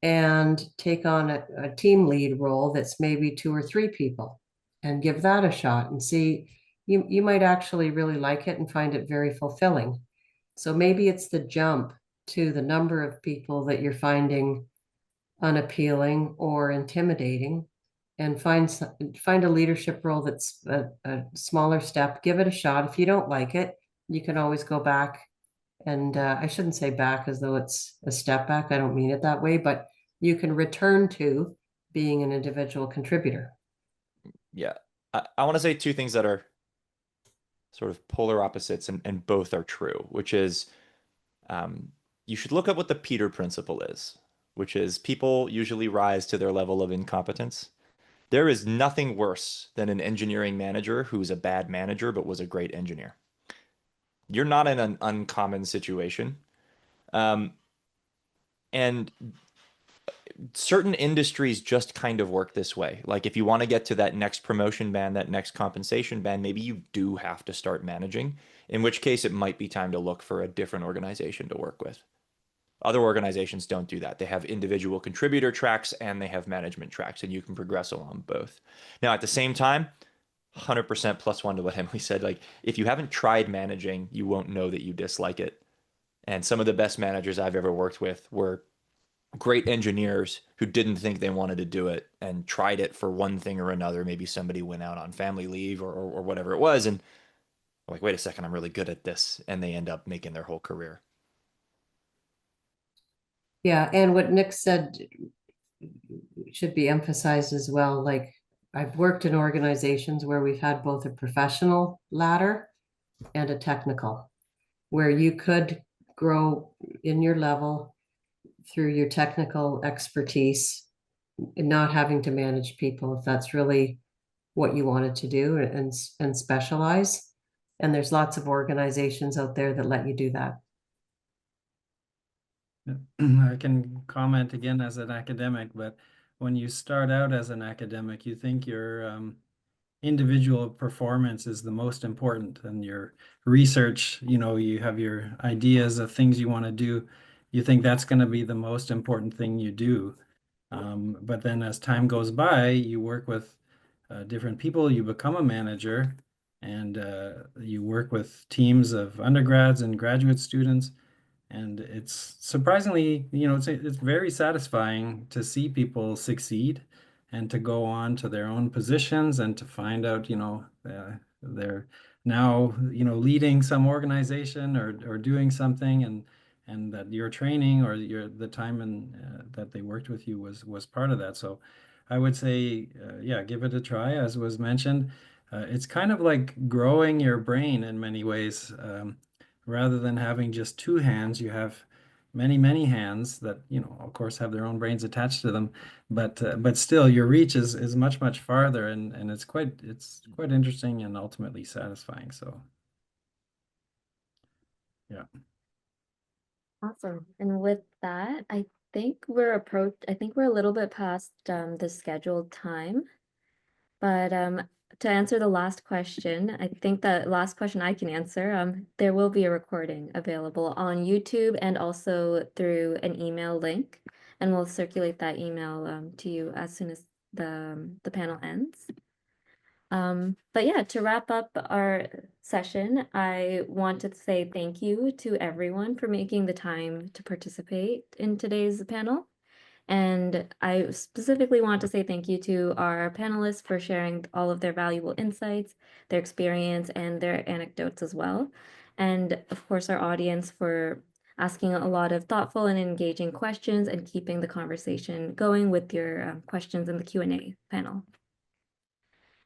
and take on a team lead role that's maybe 2 or 3 people and give that a shot and see, you might actually really like it and find it very fulfilling. So maybe it's the jump to the number of people that you're finding unappealing or intimidating, and find a leadership role that's a smaller step. Give it a shot. If you don't like it, you can always go back. And I shouldn't say back as though it's a step back. I don't mean it that way, but you can return to being an individual contributor. Yeah. I want to say two things that are sort of polar opposites, and both are true, which is you should look up what the Peter Principle is, which is people usually rise to their level of incompetence. There is nothing worse than an engineering manager who's a bad manager but was a great engineer. You're not in an uncommon situation. And certain industries just kind of work this way. Like if you want to get to that next promotion band, that next compensation band, maybe you do have to start managing, in which case it might be time to look for a different organization to work with. Other organizations don't do that. They have individual contributor tracks and they have management tracks, and you can progress along both. Now, at the same time, 100% +1 to what Emily said. Like, if you haven't tried managing, you won't know that you dislike it. And some of the best managers I've ever worked with were great engineers who didn't think they wanted to do it and tried it for one thing or another. Maybe somebody went out on family leave or whatever it was. And like, wait a second, I'm really good at this. And they end up making their whole career. Yeah, and what Nick said should be emphasized as well. Like, I've worked in organizations where we've had both a professional ladder and a technical, where you could grow in your level through your technical expertise and not having to manage people if that's really what you wanted to do, and specialize. And there's lots of organizations out there that let you do that. I can comment again as an academic, but when you start out as an academic, you think your individual performance is the most important, and your research, you have your ideas of things you want to do. You think that's going to be the most important thing you do. But then as time goes by, you work with different people, you become a manager, and you work with teams of undergrads and graduate students. And it's surprisingly, it's very satisfying to see people succeed and to go on to their own positions and to find out, they're now, leading some organization or doing something, and that your training or the time that they worked with you was part of that. So I would say, yeah, give it a try, as was mentioned. It's kind of like growing your brain in many ways. Rather than having just 2 hands, you have many, many hands that, of course, have their own brains attached to them. But still, your reach is much, much farther, and it's quite interesting and ultimately satisfying. So, yeah. Awesome. And with that, I think we're a little bit past the scheduled time. But to answer the last question, I think the last question I can answer, there will be a recording available on YouTube and also through an email link, and we'll circulate that email to you as soon as the panel ends. But yeah, to wrap up our session, I want to say thank you to everyone for making the time to participate in today's panel. And I specifically want to say thank you to our panelists for sharing all of their valuable insights, their experience, and their anecdotes as well. And of course, our audience for asking a lot of thoughtful and engaging questions and keeping the conversation going with your questions in the Q&A panel.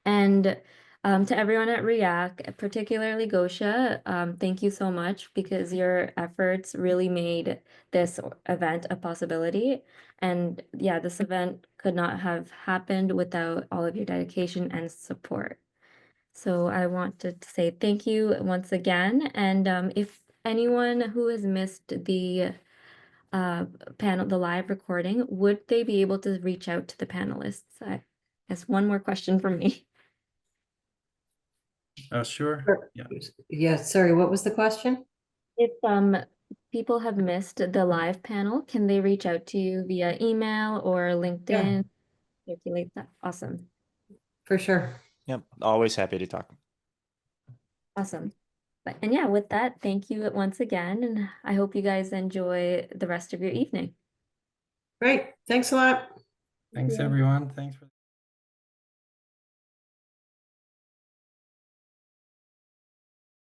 And to everyone at REAC, particularly Gosha, thank you so much, because your efforts really made this event a possibility. And yeah, this event could not have happened without all of your dedication and support. So I wanted to say thank you once again. And if anyone who has missed the panel, the live recording, would they be able to reach out to the panelists? That's one more question from me. Oh, sure. Sure. Yeah. Yeah, sorry, what was the question? If people have missed the live panel, can they reach out to you via email or LinkedIn? Circulate that. Awesome. For sure. Yep, always happy to talk. Awesome. And yeah, with that, thank you once again, and I hope you guys enjoy the rest of your evening. Great. Thanks a lot. Thanks, Yeah. everyone. Thanks for